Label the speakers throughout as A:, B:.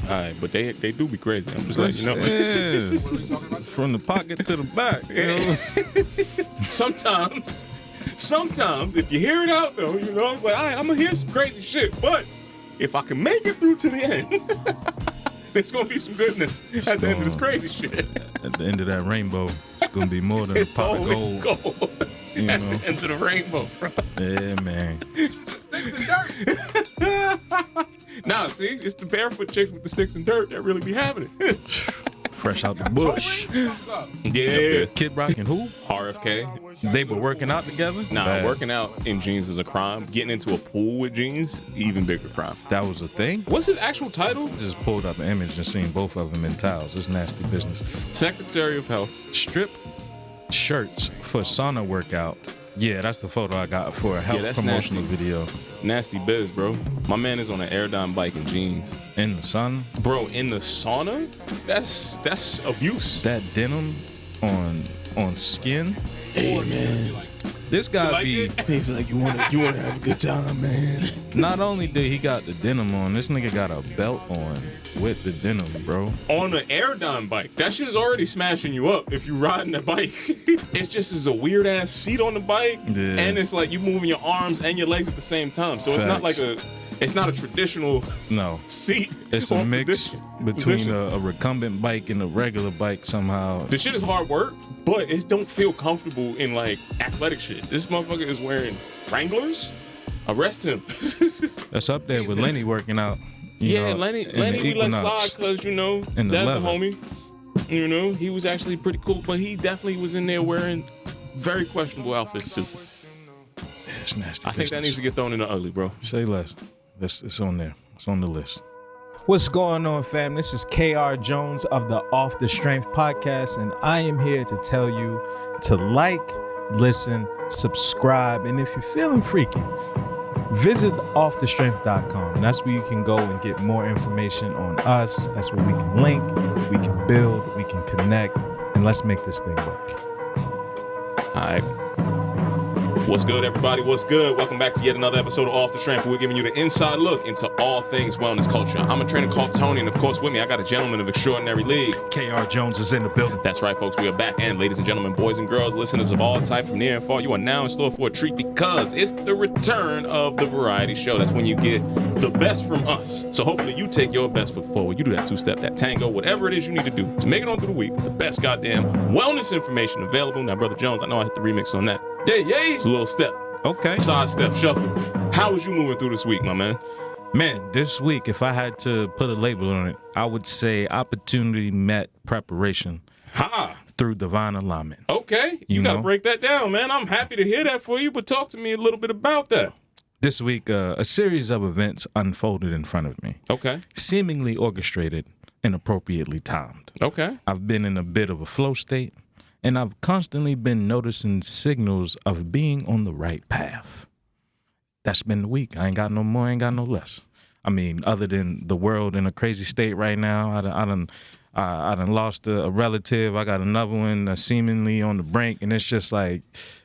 A: All right, but they do be crazy. I'm just letting you know.
B: Yeah. From the pocket to the back. You know?
A: Sometimes, if you hear it out though, you know, it's like, all right, I'm gonna hear some crazy shit. But if I can make it through to the end, there's gonna be some goodness at the end of this crazy shit.
B: At the end of that rainbow, it's gonna be more than a pot of gold. You
A: at
B: know?
A: the end of the rainbow, bro.
B: Yeah, man.
A: The sticks and dirt. Nah, see, it's the barefoot chicks with the sticks and dirt that really be having it.
B: Fresh out the bush.
A: Yeah.
B: Kid Rock and who?
A: RFK.
B: They were working out together?
A: Nah,
B: Bad.
A: working out in jeans is a crime. Getting into a pool with jeans, even bigger crime.
B: That was a thing?
A: What's his actual title?
B: Just pulled up an image and seen both of them in towels. It's nasty business.
A: Secretary of Health.
B: Strip shirts for sauna workout. Yeah, that's the photo I got for a health promotional video.
A: Nasty biz, bro. My man is on an Erewhon bike in jeans.
B: In the sun?
A: Bro, in the sauna? That's abuse.
B: That denim on skin?
A: Hey, man.
B: This guy be...
A: He's like, you wanna have a good time, man.
B: Not only did he got the denim on, this nigga got a belt on with the denim, bro.
A: On an Erewhon bike. That shit is already smashing you up if you riding the bike. It's just is a weird ass seat on the bike. Yeah. And it's like you moving your arms and your legs at the same time. So it's not like it's not a traditional seat.
B: It's a mix between a recumbent bike and a regular bike somehow.
A: The shit is hard work, but it don't feel comfortable in like athletic shit. This motherfucker is wearing Wranglers. Arrest him.
B: That's up there with Lenny working out.
A: Lenny we let slide because, you know, that's the homie. You know, he was actually pretty cool, but he definitely was in there wearing very questionable outfits too.
B: It's nasty.
A: I think that needs to get thrown in the ugly, bro.
B: Say less. It's on there. It's on the list.
C: What's going on, fam? This is KR Jones of the Off the Strength podcast, and I am here to tell you to like, listen, subscribe, and if you're feeling freaky, visit offthestrength.com. That's where you can go and get more information on us. That's where we can link, we can build, we can connect, and let's make this thing work.
A: All right. What's good, everybody? What's good? Welcome back to yet another episode of Off the Strength, where we're giving you the inside look into all things wellness culture. I'm a trainer called Tony, and of course with me, I got a gentleman of extraordinary league.
B: KR Jones is in the building.
A: That's right, folks. We are back, and ladies and gentlemen, boys and girls, listeners of all type from near and far, you are now in store for a treat because it's the return of the variety show. That's when you get the best from us. So hopefully you take your best foot forward. You do that two-step, that tango, whatever it is you need to do to make it on through the week with the best goddamn wellness information available. Now, Brother Jones, I know I hit the remix on that.
B: Yeah.
A: It's a little step.
B: Okay.
A: Side step, shuffle. How was you moving through this week, my man?
B: Man, this week, if I had to put a label on it, I would say opportunity met preparation. Through divine alignment.
A: Okay. You got to break that down, man. I'm happy to hear that for you, but talk to me a little bit about that.
B: This week, a series of events unfolded in front of me.
A: Okay.
B: Seemingly orchestrated and appropriately timed.
A: Okay.
B: I've been in a bit of a flow state. And I've constantly been noticing signals of being on the right path. That's been the week. I ain't got no more, ain't got no less. I mean, other than the world in a crazy state right now, I done lost a relative. I got another one that's seemingly on the brink, and it's just like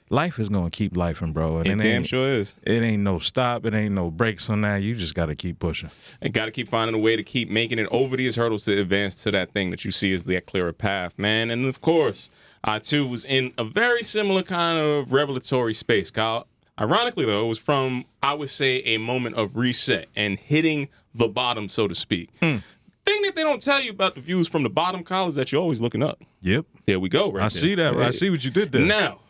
B: life is gonna keep lifing, bro. And
A: it damn sure is.
B: It ain't no stop. It ain't no brakes on that. You just gotta keep pushing.
A: And gotta keep finding a way to keep making it over these hurdles to advance to that thing that you see as the clearer path, man. And of course, I, too, was in a very similar kind of revelatory space, Kyle. Ironically, though, it was from, I would say, a moment of reset and hitting the bottom, so to speak. Thing that they don't tell you about the views from the bottom, Kyle, is that you're always looking up.
B: Yep.
A: There we go, right
B: I see that. Right? I see what you did there.
A: Now,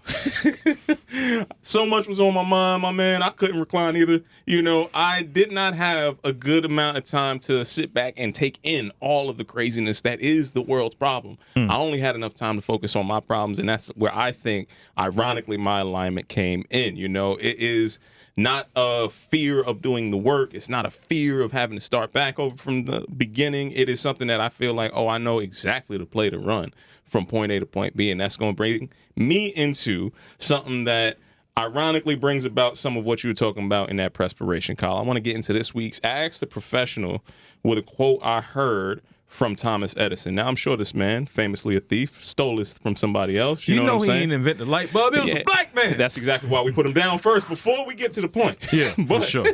A: so much was on my mind, my man. I couldn't recline either. You know, I did not have a good amount of time to sit back and take in all of the craziness that is the world's problem. I only had enough time to focus on my problems, and that's where I think, ironically, my alignment came in. You know, it is not a fear of doing the work. It's not a fear of having to start back over from the beginning. It is something that I feel like, I know exactly the play to run from point A to point B, and that's going to bring me into something that ironically brings about some of what you were talking about in that perspiration, Kyle. I want to get into this week's Ask the Professional with a quote I heard from Thomas Edison. Now, I'm sure this man, famously a thief, stole this from somebody else. You know what I'm
C: he
A: saying?
C: didn't invent the light bulb. It was a black man.
A: That's exactly why we put him down first before we get to the point.
B: Yeah,
A: but
B: for sure.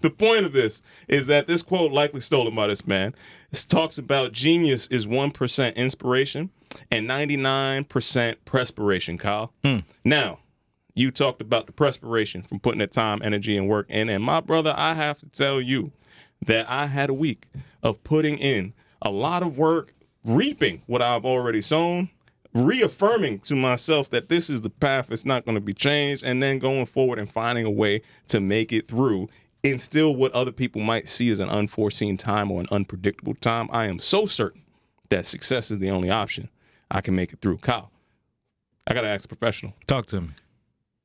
A: The point of this is that this quote, likely stolen by this man, talks about genius is 1% inspiration and 99% perspiration, Kyle. Now, you talked about the perspiration from putting that time, energy, and work in. And my brother, I have to tell you that I had a week of putting in a lot of work, reaping what I've already sown, reaffirming to myself that this is the path, it's not going to be changed, and then going forward and finding a way to make it through in still what other people might see as an unforeseen time or an unpredictable time. I am so certain that success is the only option. I can make it through. Kyle, I got to ask a professional.
B: Talk to me.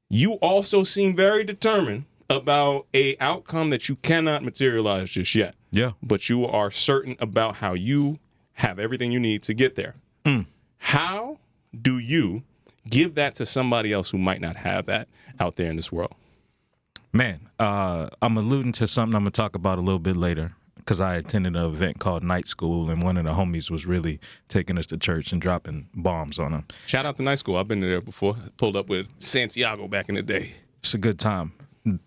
A: You also seem very determined about a outcome that you cannot materialize just yet.
B: Yeah.
A: But you are certain about how you have everything you need to get there. How do you give that to somebody else who might not have that out there in this world?
B: Man, I'm alluding to something I'm going to talk about a little bit later because I attended an event called Night School, and one of the homies was really taking us to church and dropping bombs on them.
A: Shout out to Night School. I've been there before. Pulled up with Santiago back in the day.
B: It's a good time.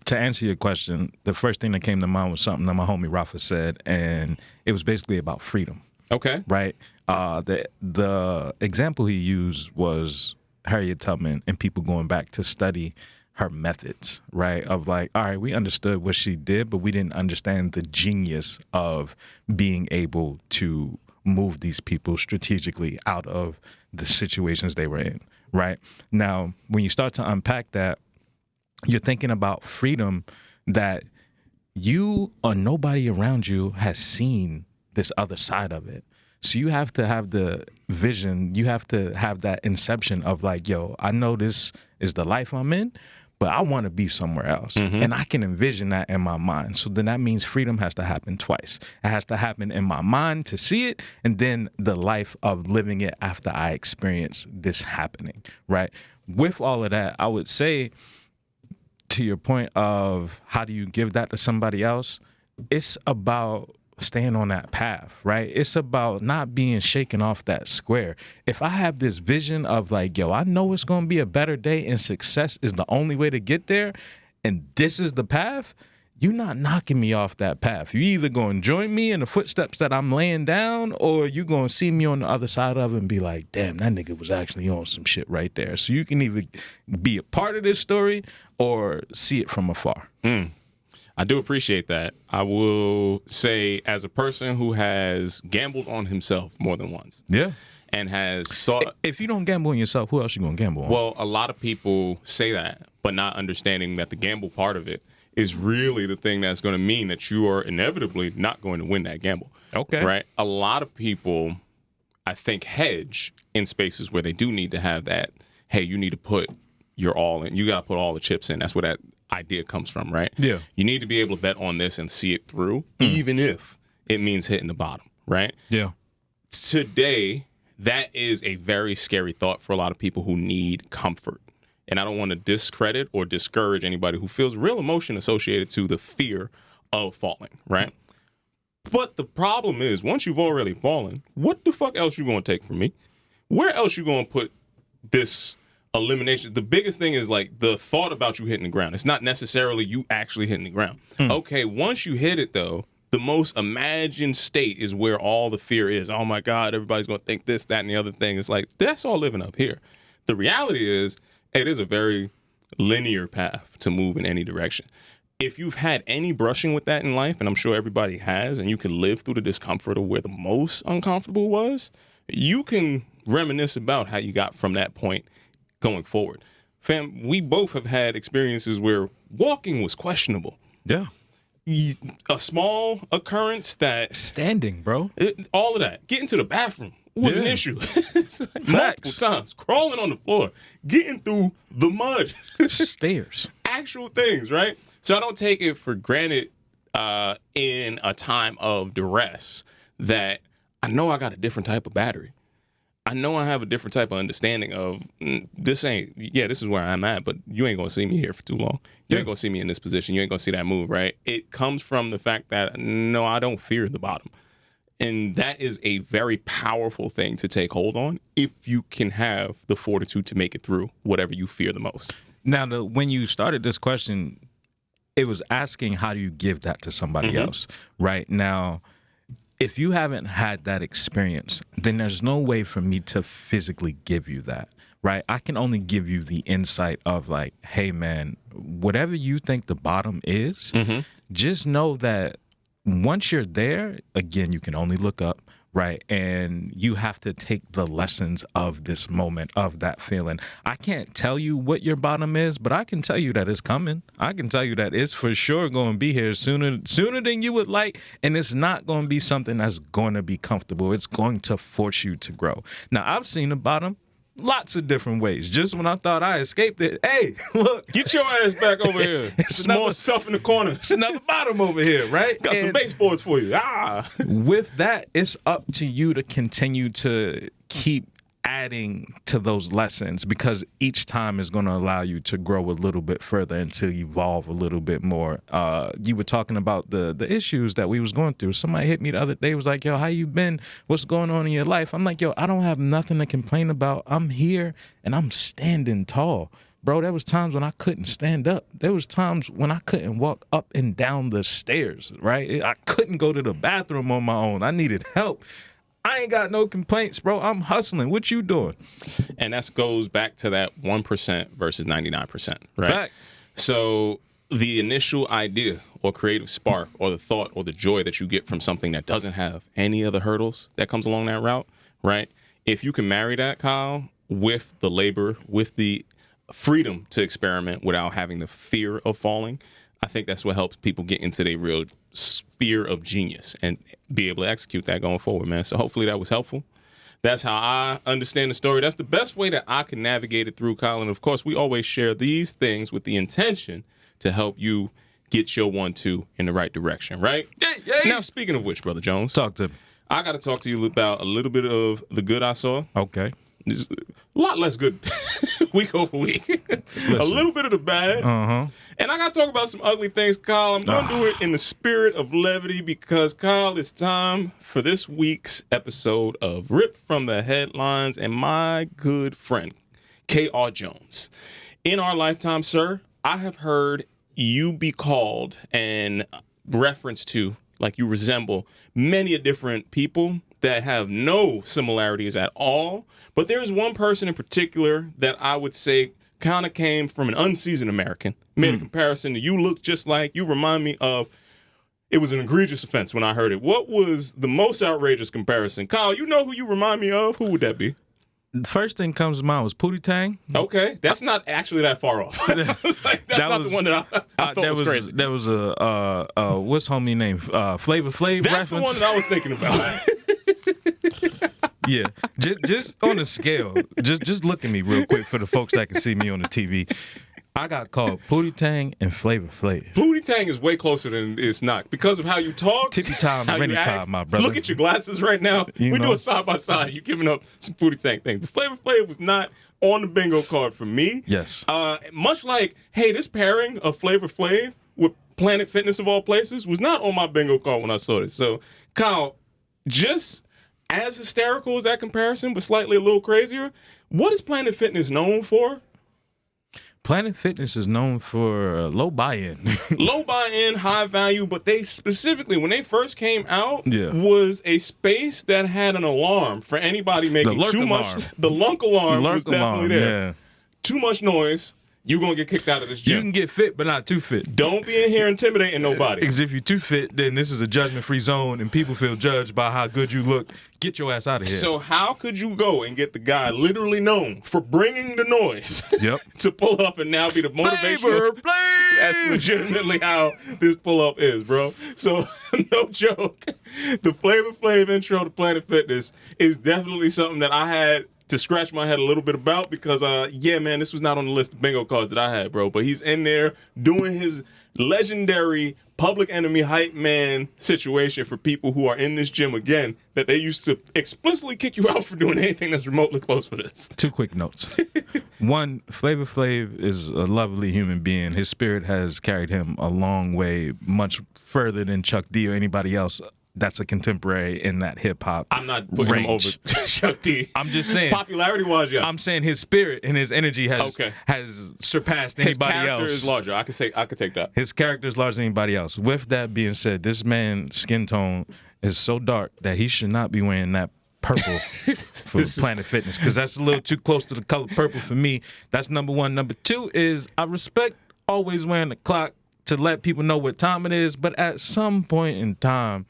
B: To answer your question, the first thing that came to mind was something that my homie Rafa said, and it was basically about freedom.
A: Okay.
B: Right? The example he used was Harriet Tubman and people going back to study her methods, right? Of like, all right, we understood what she did, but we didn't understand the genius of being able to move these people strategically out of the situations they were in, right? Now, when you start to unpack that, you're thinking about freedom that you or nobody around you has seen this other side of it. So you have to have the vision, you have to have that inception of like, yo, I know this is the life I'm in, but I want to be somewhere else. And I can envision that in my mind. So then that means freedom has to happen twice. It has to happen in my mind to see it, and then the life of living it after I experience this happening, right? With all of that, I would say, to your point of how do you give that to somebody else, it's about staying on that path, right? It's about not being shaken off that square. If I have this vision of like, yo, I know it's going to be a better day and success is the only way to get there, and this is the path, you're not knocking me off that path. You either going to join me in the footsteps that I'm laying down, or you're going to see me on the other side of it and be like, damn, that nigga was actually on some shit right there. So you can either be a part of this story or see it from afar.
A: I do appreciate that. I will say, as a person who has gambled on himself more than once.
B: Yeah.
A: And has sought.
B: If you don't gamble on yourself, who else you going to gamble on?
A: Well, a lot of people say that, but not understanding that the gamble part of it is really the thing that's going to mean that you are inevitably not going to win that gamble.
B: Okay.
A: Right? A lot of people, I think, hedge in spaces where they do need to have that, hey, you need to put your all in. You got to put all the chips in. That's where that idea comes from, right?
B: Yeah.
A: You need to be able to bet on this and see it through, even if it means hitting the bottom, right?
B: Yeah.
A: Today, that is a very scary thought for a lot of people who need comfort. And I don't want to discredit or discourage anybody who feels real emotion associated to the fear of falling, right? But the problem is, once you've already fallen, what the fuck else you going to take from me? Where else you going to put this elimination? The biggest thing is like the thought about you hitting the ground. It's not necessarily you actually hitting the ground. Okay, once you hit it, though, the most imagined state is where all the fear is. Oh, my God, everybody's going to think this, that, and the other thing. It's like, that's all living up here. The reality is, it is a very linear path to move in any direction. If you've had any brushing with that in life, and I'm sure everybody has, and you can live through the discomfort of where the most uncomfortable was, you can reminisce about how you got from that point going forward. Fam, we both have had experiences where walking was questionable.
B: Yeah.
A: A small occurrence that...
B: Standing, bro.
A: All of that. Getting to the bathroom was an issue. Multiple times. Crawling on the floor. Getting through the mud.
B: Stairs.
A: Actual things, right? So I don't take it for granted in a time of duress that I know I got a different type of battery. I know I have a different type of understanding of this is where I'm at, but you ain't going to see me here for too long. You ain't going to see me in this position. You ain't going to see that move, right? It comes from the fact that, no, I don't fear the bottom. And that is a very powerful thing to take hold on if you can have the fortitude to make it through whatever you fear the most.
B: Now, when you started this question, it was asking how do you give that to somebody else, right? Now, if you haven't had that experience, then there's no way for me to physically give you that, right? I can only give you the insight of like, hey, man, whatever you think the bottom is, just know that once you're there, again, you can only look up, right? And you have to take the lessons of this moment, of that feeling. I can't tell you what your bottom is, but I can tell you that it's coming. I can tell you that it's for sure going to be here sooner than you would like. And it's not going to be something that's going to be comfortable. It's going to force you to grow. Now, I've seen the bottom lots of different ways. Just when I thought I escaped it, hey, look.
A: Get your ass back over here. Some more stuff in the corner.
B: It's another bottom over here, right?
A: Got some baseboards for you.
B: With that, it's up to you to continue to keep adding to those lessons, because each time is going to allow you to grow a little bit further and to evolve a little bit more. You were talking about the issues that we was going through. Somebody hit me the other day, was like, yo, how you been? What's going on in your life? I'm like, yo, I don't have nothing to complain about. I'm here and I'm standing tall. Bro, there was times when I couldn't stand up. There was times when I couldn't walk up and down the stairs, right? I couldn't go to the bathroom on my own. I needed help. I ain't got no complaints, bro. I'm hustling. What you doing?
A: And that goes back to that 1% versus 99%, right?
B: Fact.
A: So the initial idea or creative spark or the thought or the joy that you get from something that doesn't have any other hurdles that comes along that route, right? If you can marry that, Kyle, with the labor, with the freedom to experiment without having the fear of falling, I think that's what helps people get into their real sphere of genius and be able to execute that going forward, man. So hopefully that was helpful. That's how I understand the story. That's the best way that I can navigate it through, Colin. Of course, we always share these things with the intention to help you get your 1-2 in the right direction, right?
B: Yay.
A: Now, speaking of which, Brother Jones,
B: Talk to me.
A: I got to talk to you about a little bit of the good I saw.
B: Okay.
A: It's a lot less good week over week. A little bit of the bad. And I got to talk about some ugly things, Kyle. I'm going to do it in the spirit of levity because, Kyle, it's time for this week's episode of Ripped from the Headlines and my good friend, K.R. Jones. In our lifetime, sir, I have heard you be called and referenced to, like you resemble many different people that have no similarities at all. But there's one person in particular that I would say kind of came from an unseasoned American, made a comparison to you look just like, you remind me of, it was an egregious offense when I heard it. What was the most outrageous comparison? Kyle, you know who you remind me of? Who would that be?
B: The first thing comes to mind was Pootie Tang.
A: Okay, that's not actually that far off. That's not the one that I thought was crazy.
B: There was a what's homie name? Flavor Flav
A: That's
B: reference.
A: the one that I was thinking about.
B: Yeah, just on the scale. Just look at me real quick for the folks that can see me on the TV. I got called Pootie Tang and Flavor Flav.
A: Pootie Tang is way closer than it's not because of how you talk.
B: Tippy time,
A: how you
B: many
A: act.
B: time, my brother.
A: Look at your glasses right now. We do it side by side. You giving up some Pootie Tang things. But Flavor Flav was not on the bingo card for me.
B: Yes.
A: Much like, hey, this pairing of Flavor Flav with Planet Fitness of all places was not on my bingo card when I saw this. So, Kyle, just as hysterical as that comparison, but slightly a little crazier, what is Planet Fitness known for?
B: Planet Fitness is known for low buy-in.
A: Low buy-in, high value, but they specifically, when they first came out,
B: Yeah.
A: was a space that had an alarm for anybody making
B: lurk
A: too much.
B: alarm.
A: The lunk alarm
B: Lurk
A: was definitely
B: alarm,
A: there.
B: yeah.
A: Too much noise, you're going to get kicked out of this
B: You
A: gym.
B: can get fit, but not too fit.
A: Don't be in here intimidating nobody.
B: Because if you're too fit, then this is a judgment-free zone, and people feel judged by how good you look. Get your ass out of here.
A: So how could you go and get the guy literally known for bringing the noise
B: Yep.
A: to pull up and now be the motivation?
B: Flavor Flav!
A: That's legitimately how this pull-up is, bro. So, no joke. The Flavor Flav intro to Planet Fitness is definitely something that I had to scratch my head a little bit about because, yeah, man, this was not on the list of bingo cards that I had, bro. But he's in there doing his legendary Public Enemy hype man situation for people who are in this gym again that they used to explicitly kick you out for doing anything that's remotely close for this.
B: Two quick notes. One, Flavor Flav is a lovely human being. His spirit has carried him a long way, much further than Chuck D or anybody else that's a contemporary in that hip hop.
A: I'm not putting him over Chuck D.
B: I'm just saying,
A: popularity wise, yes.
B: I'm saying his spirit and his energy has surpassed anybody else.
A: His character is larger. I could take that.
B: His character is larger than anybody else. With that being said, this man's skin tone is so dark that he should not be wearing that purple for Planet Fitness, because that's a little too close to the color purple for me. That's number one. Number two is I respect always wearing the clock to let people know what time it is, but at some point in time,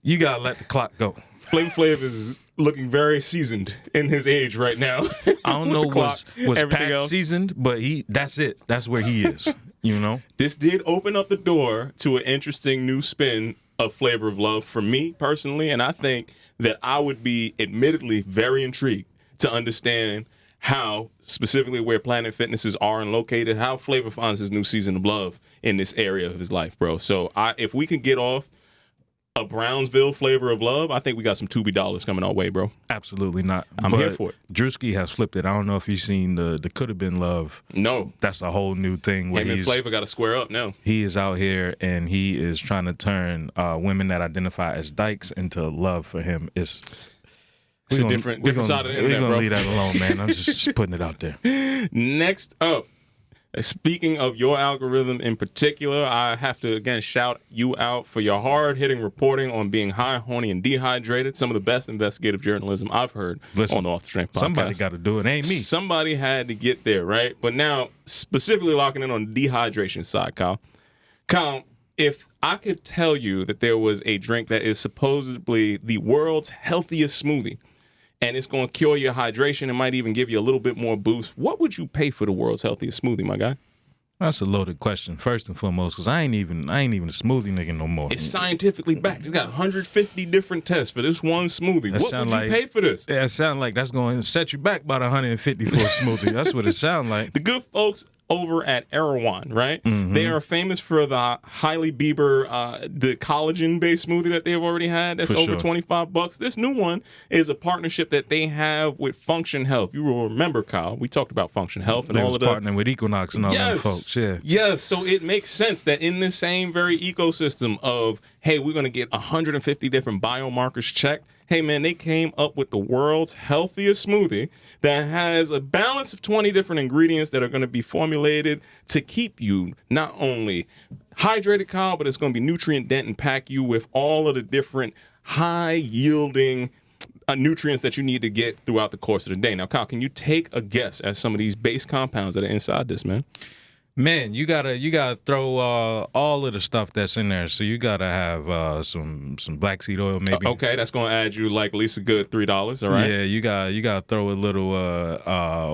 B: you gotta let the clock go.
A: Flav is looking very seasoned in his age right now.
B: I don't know what's past seasoned, but that's it. That's where he is. You know?
A: This did open up the door to an interesting new spin of Flavor of Love for me personally, and I think that I would be admittedly very intrigued to understand how, specifically where Planet Fitnesses are and located, how Flavor finds his new season of love in this area of his life, bro. So if we can get off a Brownsville Flavor of Love, I think we got some Tubi dollars coming our way, bro.
B: Absolutely not.
A: I'm here for it.
B: Drewski has flipped it. I don't know if you've seen the Could Have Been Love.
A: No.
B: That's a whole new thing. Where
A: Him and Flavor got to square up now.
B: He is out here and he is trying to turn women that identify as dykes into love for him. It's a different side of the internet, bro. We're going to leave that alone, man. I'm just putting it out there.
A: Next up, speaking of your algorithm in particular, I have to, again, shout you out for your hard-hitting reporting on being high, horny, and dehydrated. Some of the best investigative journalism I've heard on the Off the Strength podcast.
B: Somebody got to do it. Ain't me.
A: Somebody had to get there, right? But now, specifically locking in on the dehydration side, Kyle. Kyle, if I could tell you that there was a drink that is supposedly the world's healthiest smoothie, and it's going to cure your hydration and might even give you a little bit more boost, what would you pay for the world's healthiest smoothie, my guy?
B: That's a loaded question, first and foremost, because I ain't even a smoothie nigga no more.
A: It's scientifically backed. It's got 150 different tests for this one smoothie. What would you pay for this?
B: Yeah, it sounds like that's going to set you back about 150 for a smoothie. That's what it sounds like.
A: The good folks over at Erewhon, right? Mm-hmm. They are famous for the Hailey Bieber, the collagen-based smoothie that they've already had. That's over $25. This new one is a partnership that they have with Function Health. You will remember, Kyle, we talked about Function Health and all of that.
B: Partnering with Equinox and all them folks, yeah.
A: Yes, so it makes sense that in this same very ecosystem of, hey, we're going to get 150 different biomarkers checked. Hey, man, they came up with the world's healthiest smoothie that has a balance of 20 different ingredients that are going to be formulated to keep you not only hydrated, Kyle, but it's going to be nutrient dense and pack you with all of the different high-yielding nutrients that you need to get throughout the course of the day. Now, Kyle, can you take a guess at some of these base compounds that are inside this, man?
B: Man, you gotta throw all of the stuff that's in there. So you gotta have some black seed oil, maybe.
A: Okay, that's gonna add you like at least a good $3. All right.
B: Yeah, you gotta throw a little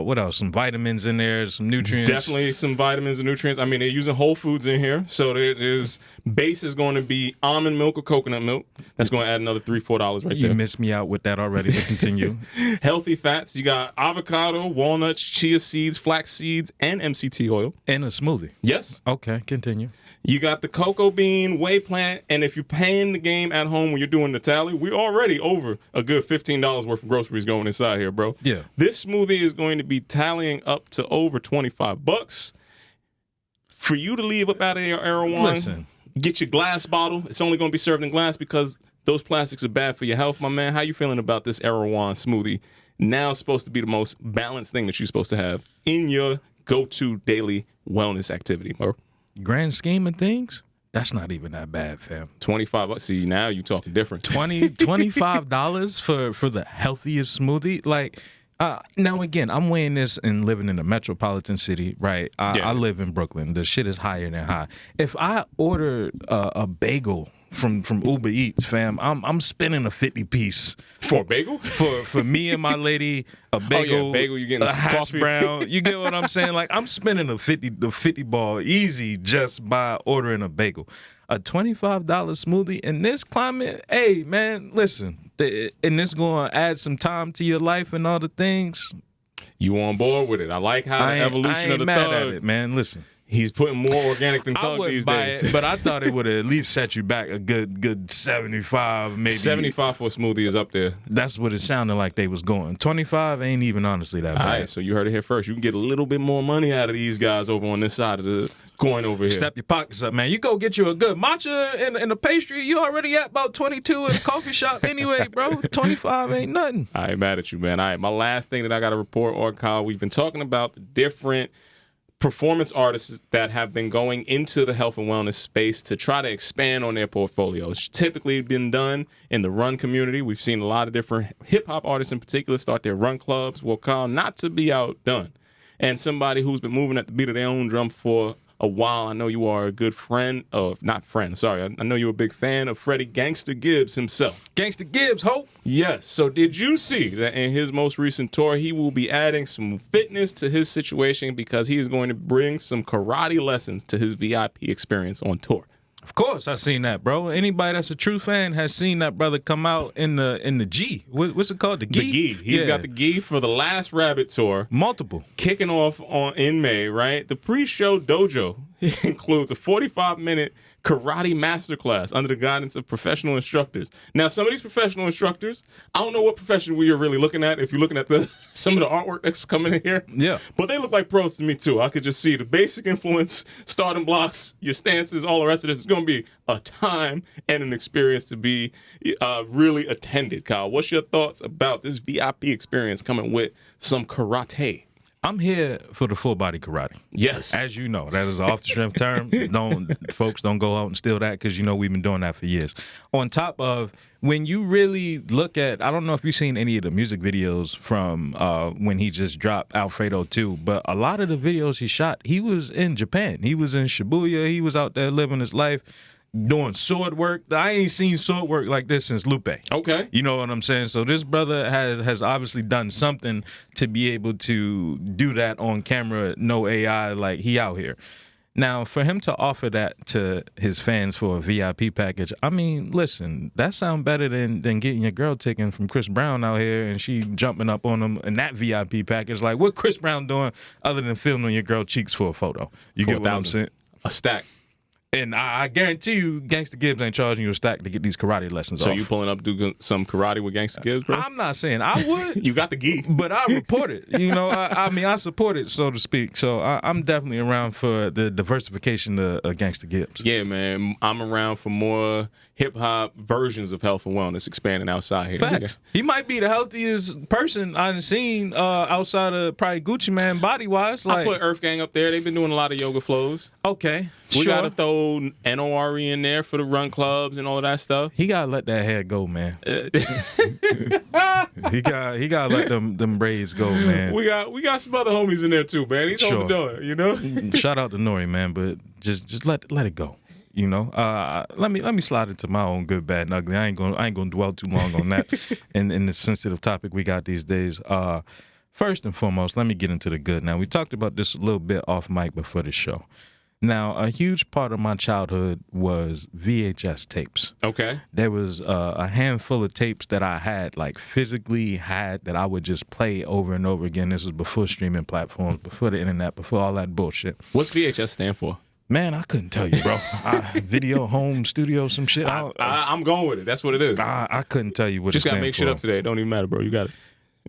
B: what else? Some vitamins in there, some nutrients.
A: Definitely some vitamins and nutrients. I mean, they're using whole foods in here, so there's base is going to be almond milk or coconut milk. That's going to add another $3-4 right there.
B: You missed me out with that already. But continue.
A: Healthy fats. You got avocado, walnuts, chia seeds, flax seeds, and MCT oil.
B: And a smoothie.
A: Yes.
B: Okay, continue.
A: You got the cocoa bean, whey plant, and if you're paying the game at home when you're doing the tally, we're already over a good $15 worth of groceries going inside here, bro.
B: Yeah.
A: This smoothie is going to be tallying up to over $25. For you to leave up out of your Erewhon,
B: listen,
A: get your glass bottle. It's only going to be served in glass because those plastics are bad for your health, my man. How you feeling about this Erewhon smoothie? Now it's supposed to be the most balanced thing that you're supposed to have in your go-to daily wellness activity, bro.
B: Grand scheme of things, that's not even that bad, fam.
A: $25. See, now you talking different.
B: $25 for the healthiest smoothie, like. Now again, I'm weighing this and living in a metropolitan city, right? I live in Brooklyn. The shit is higher than high. If I order a bagel from Uber Eats, fam, I'm spending a 50 piece
A: for a bagel
B: for me and my lady. A bagel,
A: oh, yeah, bagel. You getting
B: a hash
A: coffee
B: brown? You get what I'm saying? Like I'm spending the 50 ball easy just by ordering a bagel. A $25 smoothie in this climate, hey man, listen. And this going to add some time to your life and all the things.
A: You on board with it? I like how the evolution of the
B: mad
A: thug.
B: at it, man. Listen,
A: He's putting more organic than
B: I
A: Thug
B: wouldn't
A: these
B: buy
A: days.
B: it, but I thought it would have at least set you back a good 75, maybe.
A: 75 for a Smoothie is up there.
B: That's what it sounded like they was going. 25 ain't even honestly that
A: All
B: bad.
A: right, so you heard it here first. You can get a little bit more money out of these guys over on this side of the coin over here.
B: Step your pockets up, man. You go get you a good matcha in the pastry. You already at about 22 at a coffee shop anyway, bro. 25 ain't nothing.
A: I ain't mad at you, man. All right, my last thing that I got to report, or Kyle, we've been talking about the different performance artists that have been going into the health and wellness space to try to expand on their portfolio. It's typically been done in the run community. We've seen a lot of different hip-hop artists in particular start their run clubs. Well, Kyle, not to be outdone, and somebody who's been moving at the beat of their own drum for a while. I know you are a good friend of, not friend, sorry. I know you're a big fan of Freddie Gangsta Gibbs himself.
B: Gangsta Gibbs, hope.
A: Yes. So did you see that in his most recent tour, he will be adding some fitness to his situation because he is going to bring some karate lessons to his VIP experience on tour?
B: Of course, I've seen that, bro. Anybody that's a true fan has seen that brother come out in the G. What's it called? The gi?
A: The gi. He's got the gi for the last Rabbit tour.
B: Multiple.
A: Kicking off in May, right? The pre-show dojo includes a 45-minute karate masterclass under the guidance of professional instructors. Now, some of these professional instructors, I don't know what profession we are really looking at if you're looking at some of the artwork that's coming in here.
B: Yeah.
A: But they look like pros to me, too. I could just see the basic influence, starting blocks, your stances, all the rest of this. It's going to be a time and an experience to be really attended, Kyle. What's your thoughts about this VIP experience coming with some karate?
B: I'm here for the full body karate.
A: Yes.
B: As you know, that is an off the strength term. Folks don't go out and steal that because you know we've been doing that for years. On top of when you really look at, I don't know if you've seen any of the music videos from when he just dropped Alfredo 2, but a lot of the videos he shot, he was in Japan. He was in Shibuya. He was out there living his life, doing sword work. I ain't seen sword work like this since Lupe.
A: Okay.
B: You know what I'm saying? So this brother has obviously done something to be able to do that on camera, no AI, like he out here. Now, for him to offer that to his fans for a VIP package, I mean, listen, that sounds better than getting your girl taken from Chris Brown out here and she jumping up on him in that VIP package. Like, what Chris Brown doing other than filming your girl cheeks for a photo? You get what I'm saying?
A: A stack.
B: And I guarantee you, Gangsta Gibbs ain't charging you a stack to get these karate lessons
A: So
B: off.
A: you pulling up do some karate with Gangsta Gibbs, bro?
B: I'm not saying I would.
A: You got the gi.
B: But I report it. You know, I mean, I support it, so to speak. So I'm definitely around for the diversification of Gangsta Gibbs.
A: Yeah, man. I'm around for more hip-hop versions of health and wellness expanding outside here.
B: Facts. He might be the healthiest person I've seen outside of probably Gucci Man body-wise.
A: I
B: Like,
A: put Earth Gang up there. They've been doing a lot of yoga flows.
B: okay,
A: We
B: sure.
A: got to throw NORE in there for the run clubs and all of that stuff.
B: He gotta let that hair go, man. he gotta let them braids go, man.
A: We got some other homies in there too, man. He's on the door, you know?
B: Shout out to Nori, man, but just let it go. You know, let me slide into my own good, bad, and ugly. I ain't gonna dwell too long on that in the sensitive topic we got these days. First and foremost, let me get into the good. Now, we talked about this a little bit off mic before the show. Now, a huge part of my childhood was VHS tapes.
A: Okay.
B: There was a handful of tapes that I had, like physically had, that I would just play over and over again. This was before streaming platforms, before the internet, before all that bullshit.
A: What's VHS stand for?
B: Man, I couldn't tell you, bro. Video, home, studio, some shit.
A: I'm going with it. That's what it is.
B: I couldn't tell you what
A: Just
B: it
A: gotta
B: stands
A: make shit
B: for.
A: up today. It don't even matter, bro. You got it.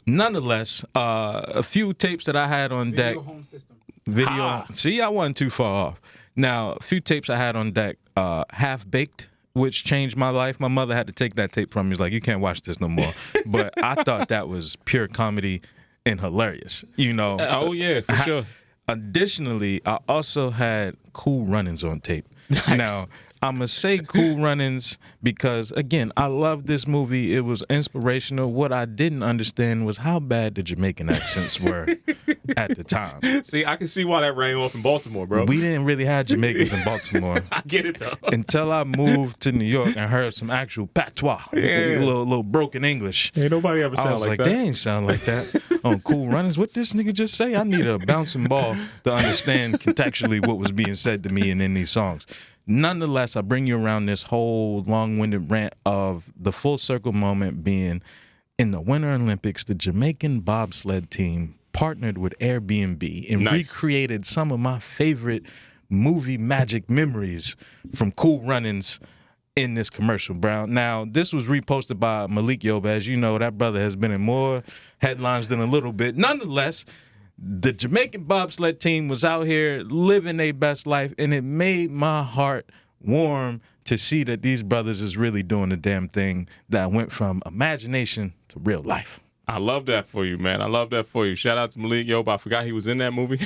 B: Nonetheless, a few tapes that I had on deck.
D: home system.
B: Video. See, I wasn't too far off. Now, a few tapes I had on deck. Half Baked, which changed my life. My mother had to take that tape from me. She's like, you can't watch this no more. But I thought that was pure comedy and hilarious. You know.
A: Oh yeah, for sure.
B: Additionally, I also had Cool Runnings on tape.
A: Nice.
B: Now, I'm going to say Cool Runnings because, again, I love this movie. It was inspirational. What I didn't understand was how bad the Jamaican accents were at the time.
A: See, I can see why that rang off in Baltimore, bro.
B: We didn't really have Jamaicans in Baltimore
A: I get it though.
B: until I moved to New York and heard some actual patois,
A: Yeah.
B: little broken English.
A: Ain't nobody ever
B: I
A: sound
B: was
A: like
B: like,
A: that.
B: they ain't sound like that on Cool Runnings. What this nigga just say? I need a bouncing ball to understand contextually what was being said to me and in these songs. Nonetheless, I bring you around this whole long-winded rant of the full circle moment being in the Winter Olympics, the Jamaican bobsled team partnered with Airbnb and
A: Nice.
B: recreated some of my favorite movie magic memories from Cool Runnings in this commercial, Brown. Now, this was reposted by Malik Yoba. As you know, that brother has been in more headlines than a little bit. Nonetheless, the Jamaican bobsled team was out here living their best life, and it made my heart warm to see that these brothers is really doing the damn thing that went from imagination to real life.
A: I love that for you, man. I love that for you. Shout out to Malik Yoba. I forgot he was in that movie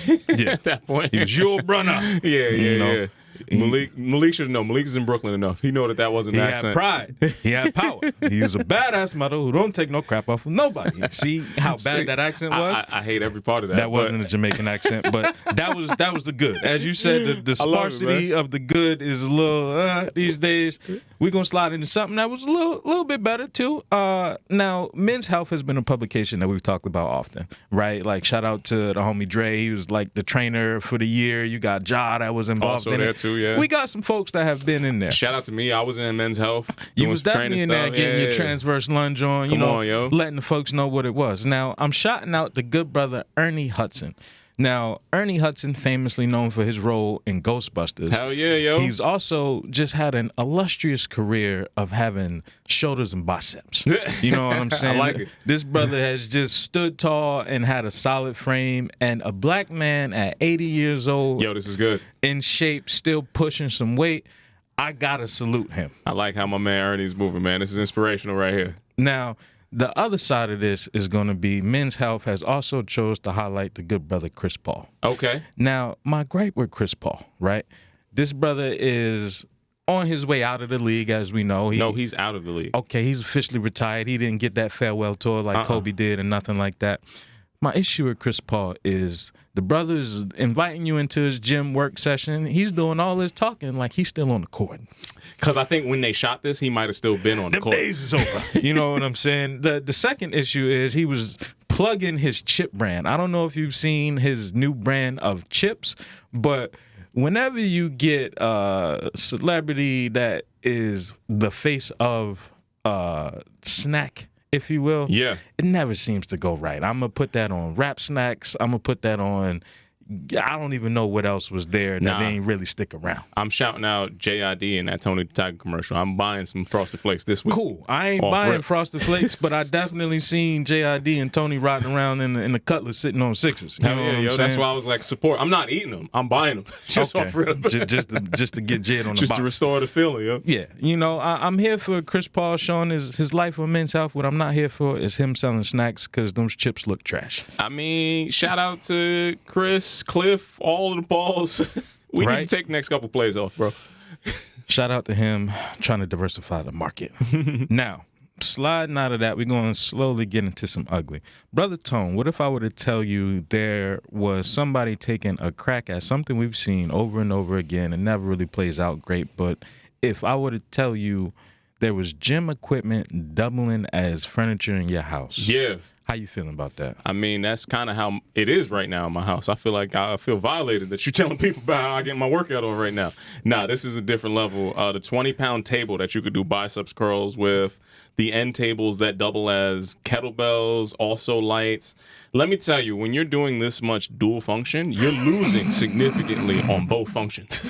A: at that point.
B: He was your brother.
A: Yeah. Malik should know. Malik is in Brooklyn enough. He know that wasn't an accent.
B: He had pride. He had power. He was a badass mother who don't take no crap off of nobody. See how bad that accent was?
A: I hate every part of that.
B: That wasn't a Jamaican accent, but that was the good. As you said, the sparsity of the good is a little these days. We're gonna slide into something that was a little bit better too. Now, Men's Health has been a publication that we've talked about often, right? Like shout out to the homie Dre. He was like the trainer for the year. You got Ja that was involved
A: also
B: in
A: there
B: it.
A: Too, yeah.
B: We got some folks that have been in there.
A: Shout out to me. I was in Men's Health.
B: You was definitely in there getting your transverse lunge on,
A: Come on, yo.
B: letting the folks know what it was. Now, I'm shouting out the good brother Ernie Hudson. Now, Ernie Hudson, famously known for his role in Ghostbusters.
A: Hell yeah, yo.
B: He's also just had an illustrious career of having shoulders and biceps. You know what I'm saying?
A: I like it.
B: This brother has just stood tall and had a solid frame, and a black man at 80 years old.
A: Yo, this is good.
B: In shape, still pushing some weight. I gotta salute him.
A: I like how my man Ernie's moving, man. This is inspirational right here.
B: Now, the other side of this is going to be Men's Health has also chose to highlight the good brother Chris Paul.
A: Okay.
B: Now, my gripe with Chris Paul, right? This brother is on his way out of the league, as we know.
A: He's out of the league.
B: Okay, he's officially retired. He didn't get that farewell tour like Kobe did and nothing like that. My issue with Chris Paul is the brother is inviting you into his gym work session. He's doing all this talking like he's still on the court.
A: Because I think when they shot this, he might have still been on the court.
B: Days is over. You know what I'm saying? The second issue is he was plugging his chip brand. I don't know if you've seen his new brand of chips, but whenever you get a celebrity that is the face of snack, if you will,
A: Yeah.
B: it never seems to go right. I'm going to put that on Rap Snacks. I'm going to put that on, I don't even know what else was there that they ain't really stick around.
A: I'm shouting out JID in that Tony the Tiger commercial. I'm buying some Frosted Flakes this week.
B: Cool. I ain't buying Frosted Flakes, but I definitely seen JID and Tony riding around in the Cutlass sitting on sixes. You
A: Hell
B: know
A: yeah,
B: what I'm
A: yo.
B: saying?
A: That's why I was like, support. I'm not eating them. I'm buying them. Just
B: Okay.
A: off real.
B: just to get Jed on the
A: Just
B: box.
A: to restore the feeling, yo.
B: Yeah, you know, I'm here for Chris Paul showing his life on Men's Health. What I'm not here for is him selling snacks because those chips look trash.
A: I mean, shout out to Chris, Cliff, all of the balls. We need to take the next couple plays off, bro.
B: Shout out to him trying to diversify the market. Now, sliding out of that, we're going to slowly get into some ugly. Brother Tone, what if I were to tell you there was somebody taking a crack at something we've seen over and over again and never really plays out great, but if I were to tell you there was gym equipment doubling as furniture in your house.
A: Yeah.
B: How you feeling about that?
A: I mean, that's kind of how it is right now in my house. I feel like I feel violated that you're telling people about how I get my workout on right now. Nah, this is a different level. The 20-pound table that you could do biceps curls with, the end tables that double as kettlebells, also lights. Let me tell you, when you're doing this much dual function, you're losing significantly on both functions.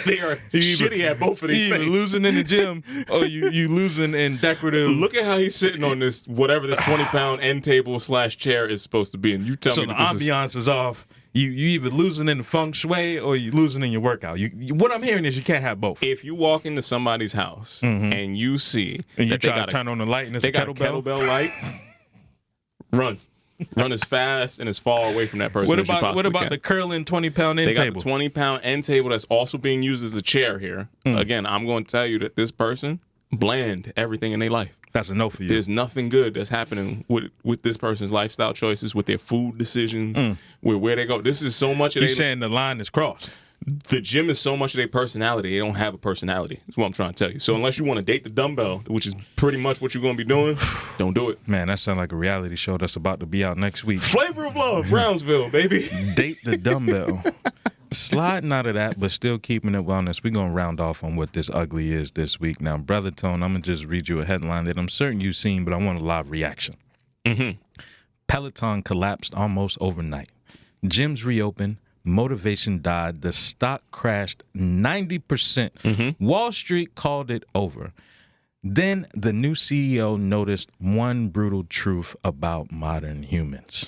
A: They are shitty at both of these things.
B: You losing in the gym or you losing in decorative.
A: Look at how he's sitting on this, whatever this 20-pound end table / chair is supposed to be. And you tell me
B: the
A: that this
B: ambiance is off. You either losing in the feng shui or you losing in your workout. What I'm hearing is you can't have both.
A: If you walk into somebody's house and you see
B: And you
A: that they
B: try
A: got
B: to turn on the light and it's
A: they
B: a
A: got a kettlebell light, run as fast and as far away from that person as you possibly
B: What about
A: can.
B: the curling 20-pound end
A: They got
B: table?
A: the 20-pound end table that's also being used as a chair here. Again, I'm going to tell you that this person bland everything in their life.
B: That's a no for you.
A: There's nothing good that's happening with this person's lifestyle choices, with their food decisions, with where they go. This is so much of
B: You saying the line is crossed.
A: the gym is so much of their personality. They don't have a personality. That's what I'm trying to tell you. So unless you want to date the dumbbell, which is pretty much what you're going to be doing, don't do it.
B: Man, that sounds like a reality show that's about to be out next week.
A: Flavor of Love, Brownsville, baby.
B: Date the dumbbell. Sliding out of that, but still keeping it wellness, we're going to round off on what this ugly is this week. Now, Brother Tone, I'm going to just read you a headline that I'm certain you've seen, but I want a live reaction. Peloton collapsed almost overnight. Gyms reopened. Motivation died. The stock crashed 90%. Wall Street called it over. Then the new CEO noticed one brutal truth about modern humans.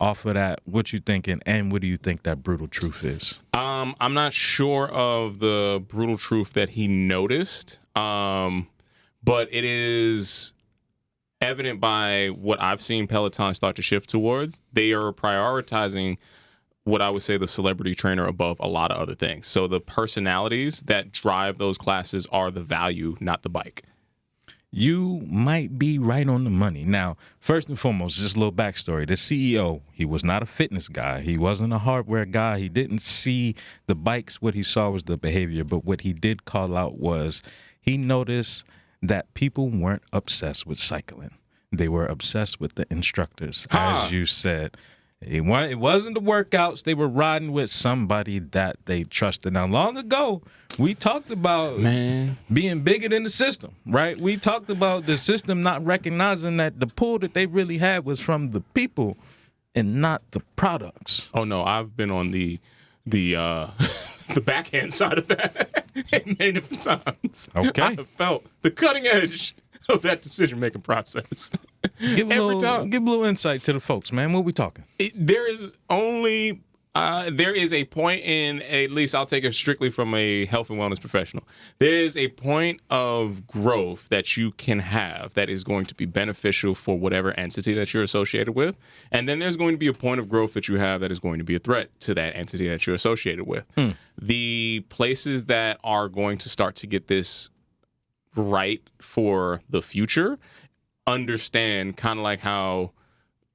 B: Off of that, what you thinking, and what do you think that brutal truth is?
A: I'm not sure of the brutal truth that he noticed, but it is evident by what I've seen Peloton start to shift towards. They are prioritizing what I would say the celebrity trainer above a lot of other things. So the personalities that drive those classes are the value, not the bike.
B: You might be right on the money. Now, first and foremost, just a little backstory. The CEO, he was not a fitness guy. He wasn't a hardware guy. He didn't see the bikes. What he saw was the behavior. But what he did call out was he noticed that people weren't obsessed with cycling. They were obsessed with the instructors, as you said. It wasn't the workouts. They were riding with somebody that they trusted. Now, long ago, we talked about being bigger than the system, right? We talked about the system not recognizing that the pull that they really had was from the people and not the products.
A: Oh no, I've been on the the backhand side of that many different times.
B: Okay,
A: I have felt the cutting edge of that decision-making process.
B: Give a little insight to the folks, man. What we talking?
A: There is a point in, at least I'll take it strictly from a health and wellness professional. There is a point of growth that you can have that is going to be beneficial for whatever entity that you're associated with. And then there's going to be a point of growth that you have that is going to be a threat to that entity that you're associated with. The places that are going to start to get this right for the future understand, kind of like how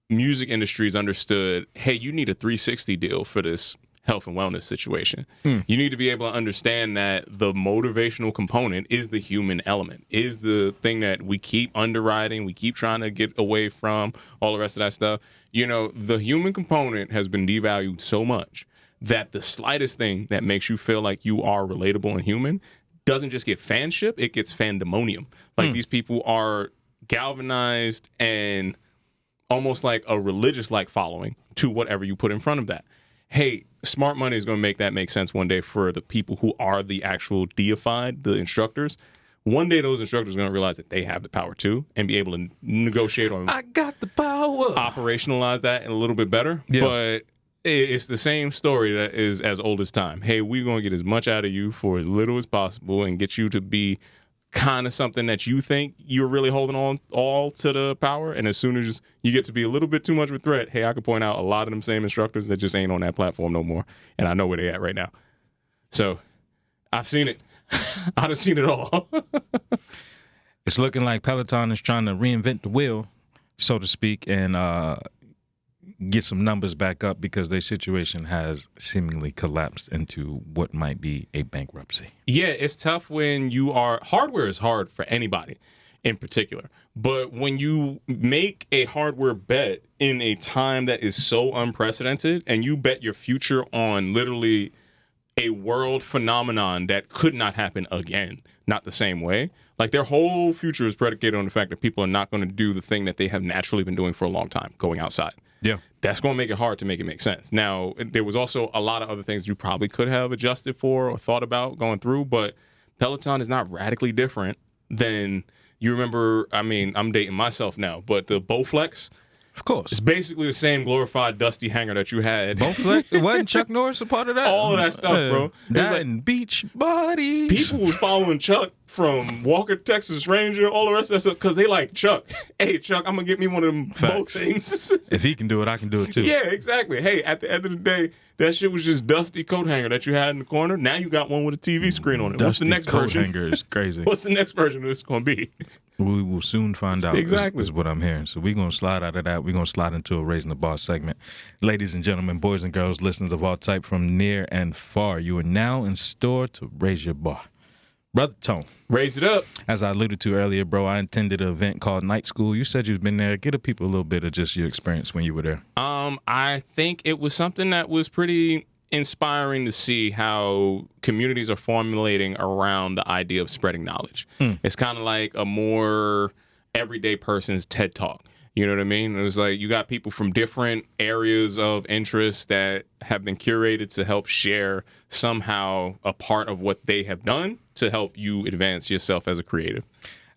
A: music industries understood, hey, you need a 360 deal for this health and wellness situation. You need to be able to understand that the motivational component is the human element, is the thing that we keep underwriting, we keep trying to get away from, all the rest of that stuff. You know, the human component has been devalued so much that the slightest thing that makes you feel like you are relatable and human doesn't just get fanship, it gets fandemonium. Like these people are galvanized and almost like a religious-like following to whatever you put in front of that. Hey, smart money is going to make that make sense one day for the people who are the actual deified, the instructors. One day those instructors are going to realize that they have the power too and be able to negotiate on
B: I got the power.
A: Operationalize that a little bit better. Yeah. But it's the same story that is as old as time. Hey, we're going to get as much out of you for as little as possible and get you to be kind of something that you think you're really holding on all to the power. And as soon as you get to be a little bit too much of a threat, hey, I could point out a lot of them same instructors that just ain't on that platform no more. And I know where they at right now. So I've seen it. I've seen it all.
B: It's looking like Peloton is trying to reinvent the wheel, so to speak, and get some numbers back up because their situation has seemingly collapsed into what might be a bankruptcy. Yeah,
A: it's tough when you are... Hardware is hard for anybody in particular. But when you make a hardware bet in a time that is so unprecedented and you bet your future on literally a world phenomenon that could not happen again, not the same way. Like their whole future is predicated on the fact that people are not going to do the thing that they have naturally been doing for a long time, going outside.
B: Yeah.
A: That's going to make it hard to make it make sense. Now, there was also a lot of other things you probably could have adjusted for or thought about going through, but Peloton is not radically different than, you remember, I mean, I'm dating myself now, but the Bowflex,
B: of course,
A: it's basically the same glorified dusty hanger that you had.
B: Bowflex? Wasn't Chuck Norris a part of that?
A: All of that stuff, bro.
B: That like, and beach bodies.
A: People was following Chuck from Walker, Texas Ranger, all the rest of that stuff, because they like Chuck. Hey, Chuck, I'm going to get me one of them boat things.
B: If he can do it, I can do it too.
A: Yeah, exactly. Hey, at the end of the day, that shit was just dusty coat hanger that you had in the corner. Now you got one with a TV screen on it.
B: Dusty
A: What's the next
B: coat
A: version?
B: Hanger is crazy.
A: What's the next version of this going to be?
B: We will soon find out.
A: Exactly.
B: Is what I'm hearing. So we're going to slide out of that. We're going to slide into a Raising the Bar segment. Ladies and gentlemen, boys and girls, listeners of all type from near and far, you are now in store to raise your bar. Brother Tone.
A: Raise it up.
B: As I alluded to earlier, bro, I attended an event called Night School. You said you've been there. Give the people a little bit of just your experience when you were there.
A: I think it was something that was pretty inspiring to see how communities are formulating around the idea of spreading knowledge. It's kind of like a more everyday person's TED Talk. You know what I mean? It was like you got people from different areas of interest that have been curated to help share somehow a part of what they have done to help you advance yourself as a creative.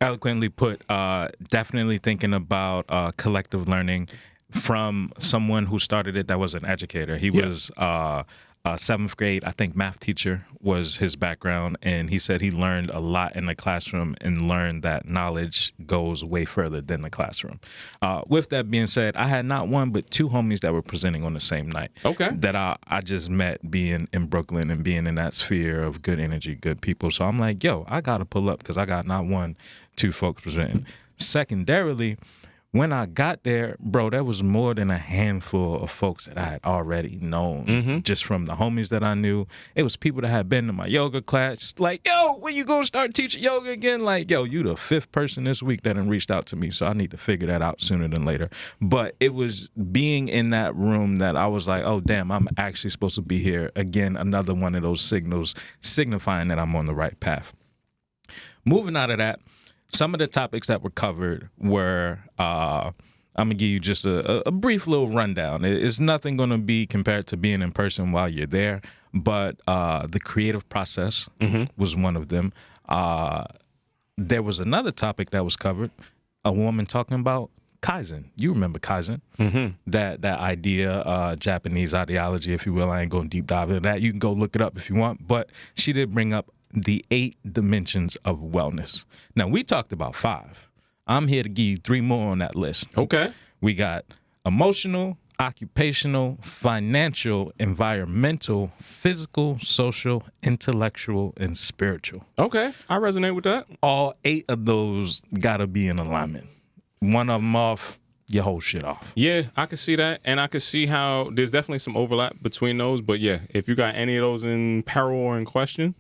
B: Eloquently put. Definitely thinking about collective learning from someone who started it that was an educator. He was seventh grade, I think, math teacher was his background, and he said he learned a lot in the classroom and learned that knowledge goes way further than the classroom. With that being said, I had not one but two homies that were presenting on the same night.
A: Okay.
B: That I just met being in Brooklyn and being in that sphere of good energy, good people. So I'm like, yo, I got to pull up because I got not one, two folks presenting. Secondarily, when I got there, bro, there was more than a handful of folks that I had already known just from the homies that I knew. It was people that had been to my yoga class. Like, yo, when you gonna start teaching yoga again? Like, yo, you the fifth person this week that done reached out to me, so I need to figure that out sooner than later. But it was being in that room that I was like, oh, damn, I'm actually supposed to be here. Again, another one of those signals signifying that I'm on the right path. Moving out of that, some of the topics that were covered were, I'm going to give you just a brief little rundown. It's nothing going to be compared to being in person while you're there, but the creative process was one of them. There was another topic that was covered, a woman talking about Kaizen. You remember Kaizen? That idea, Japanese ideology, if you will. I ain't going to deep dive into that. You can go look it up if you want, but she did bring up the 8 dimensions of wellness. Now, we talked about 5. I'm here to give you 3 more on that list.
A: Okay.
B: We got emotional, occupational, financial, environmental, physical, social, intellectual, and spiritual.
A: Okay. I resonate with that.
B: All 8 of those got to be in alignment. One of them off, your whole shit off.
A: Yeah, I can see that. And I can see how there's definitely some overlap between those. But yeah, if you got any of those in peril or in question,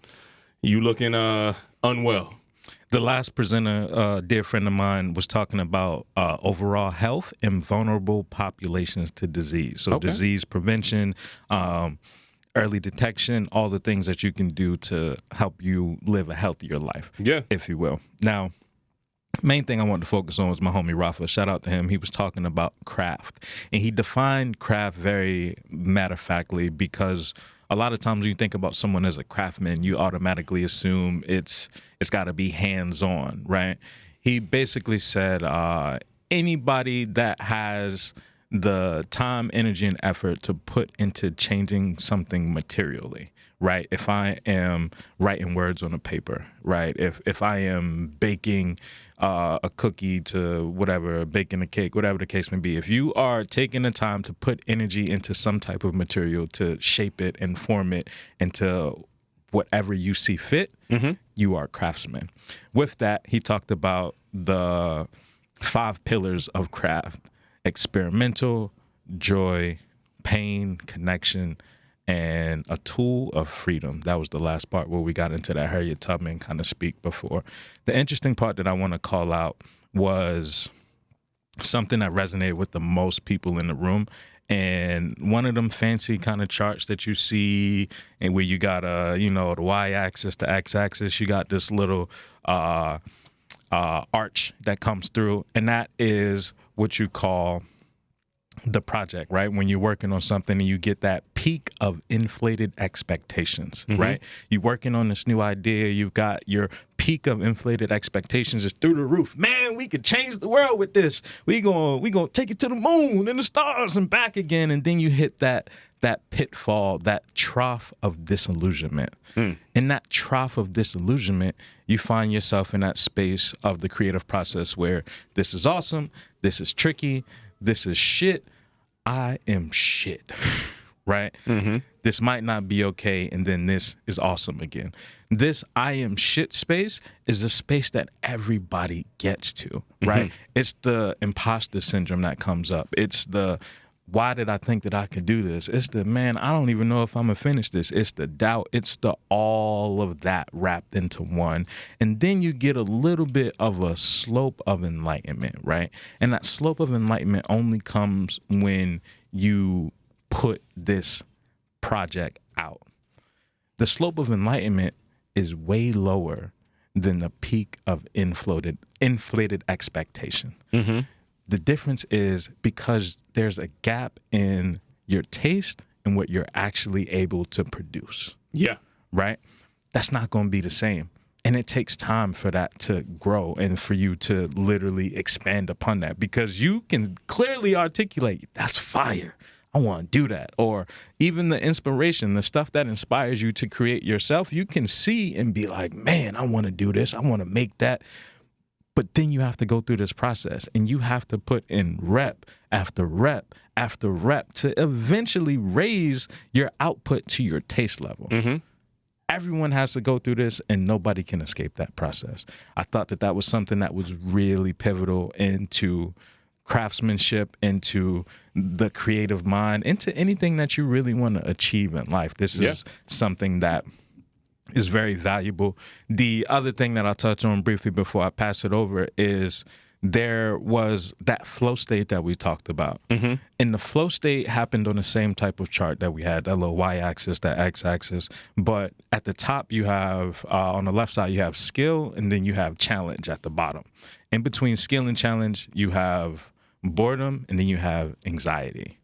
A: you looking unwell.
B: The last presenter, a dear friend of mine, was talking about overall health and vulnerable populations to disease. So disease prevention, early detection, all the things that you can do to help you live a healthier life, if you will. Now, main thing I wanted to focus on was my homie Rafa. Shout out to him. He was talking about craft. And he defined craft very matter-of-factly because a lot of times when you think about someone as a craftsman, you automatically assume it's got to be hands-on, right? He basically said anybody that has the time, energy, and effort to put into changing something materially, right? If I am writing words on a paper, right? If I am baking a cookie to whatever, baking a cake, whatever the case may be, if you are taking the time to put energy into some type of material to shape it and form it into whatever you see fit, you are a craftsman. With that, he talked about the 5 pillars of craft: experimental, joy, pain, connection, and a tool of freedom. That was the last part where we got into that Harriet Tubman kind of speak before. The interesting part that I want to call out was something that resonated with the most people in the room. And one of them fancy kind of charts that you see, and where you got the y-axis, the x-axis, you got this little arch that comes through, and that is what you call the project, right? When you're working on something and you get that peak of inflated expectations, right? You're working on this new idea, you've got your peak of inflated expectations is through the roof. Man, we could change the world with this. We gonna take it to the moon and the stars and back again. And then you hit that pitfall, that trough of disillusionment. In that trough of disillusionment, you find yourself in that space of the creative process where this is awesome, this is tricky, this is shit, I am shit, right? This might not be okay, and then this is awesome again. This I am shit space is a space that everybody gets to, right? It's the imposter syndrome that comes up. It's the, why did I think that I could do this? It's the, man, I don't even know if I'm going to finish this. It's the doubt. It's the all of that wrapped into one. And then you get a little bit of a slope of enlightenment, right? And that slope of enlightenment only comes when you put this project out. The slope of enlightenment is way lower than the peak of inflated expectation. The difference is because there's a gap in your taste and what you're actually able to produce.
A: Yeah.
B: Right? That's not going to be the same. And it takes time for that to grow and for you to literally expand upon that, because you can clearly articulate, that's fire. I want to do that. Or even the inspiration, the stuff that inspires you to create yourself, you can see and be like, man, I want to do this. I want to make that. But then you have to go through this process and you have to put in rep after rep after rep to eventually raise your output to your taste level.
A: Mm-hmm.
B: Everyone has to go through this and nobody can escape that process. I thought that was something that was really pivotal into craftsmanship, into the creative mind, into anything that you really want to achieve in life. This is something that is very valuable. The other thing that I'll touch on briefly before I pass it over is there was that flow state that we talked about.
A: Mm-hmm.
B: And the flow state happened on the same type of chart that we had, that little y-axis, that x-axis. But at the top, you have, on the left side, you have skill, and then you have challenge at the bottom. In between skill and challenge, you have boredom, and then you have anxiety.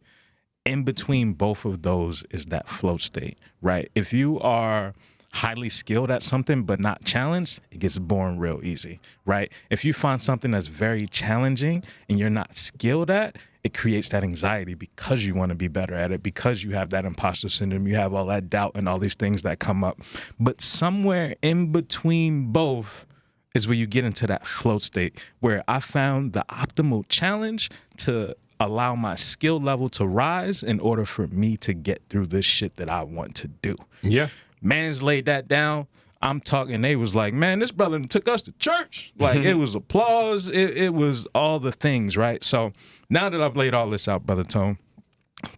B: In between both of those is that flow state, right? If you are highly skilled at something but not challenged, it gets boring real easy, right? If you find something that's very challenging and you're not skilled at, it creates that anxiety because you want to be better at it, because you have that imposter syndrome, you have all that doubt and all these things that come up. But somewhere in between both is where you get into that flow state where I found the optimal challenge to allow my skill level to rise in order for me to get through this shit that I want to do.
A: Yeah.
B: Man's laid that down. I'm talking, they was like, man, this brother took us to church. Like, it was applause. It was all the things, right? So now that I've laid all this out, Brother Tone,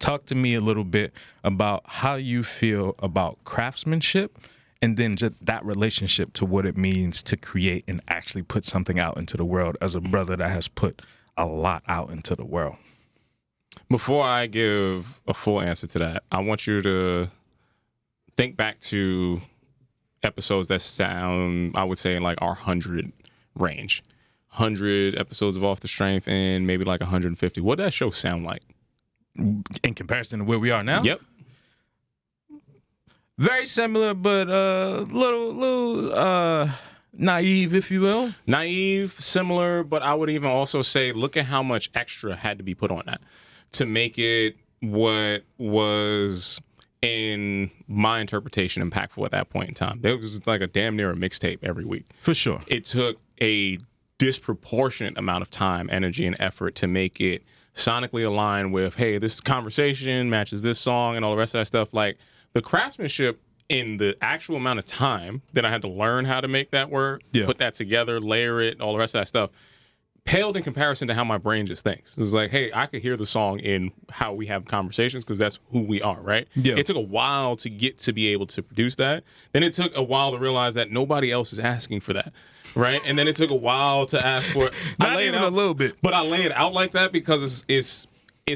B: talk to me a little bit about how you feel about craftsmanship and then just that relationship to what it means to create and actually put something out into the world as a brother that has put a lot out into the world.
A: Before I give a full answer to that, I want you to think back to episodes that sound, I would say, in like our 100 range. 100 episodes of Off the Strength and maybe like 150. What does that show sound like?
B: In comparison to where we are now?
A: Yep.
B: Very similar, but little naive, if you will.
A: Naive, similar, but I would even also say, look at how much extra had to be put on that to make it what was, in my interpretation, impactful at that point in time. There was like a damn near a mixtape every week.
B: For sure.
A: It took a disproportionate amount of time, energy, and effort to make it sonically align with, hey, this conversation matches this song and all the rest of that stuff. Like, the craftsmanship in the actual amount of time that I had to learn how to make that work, put that together, layer it, all the rest of that stuff, paled in comparison to how my brain just thinks. It's like, hey, I could hear the song in how we have conversations because that's who we are, right?
B: Yeah.
A: It took a while to get to be able to produce that. Then it took a while to realize that nobody else is asking for that, right? And then it took a while to ask for it.
B: Not even a little bit.
A: But I lay it out like that because it's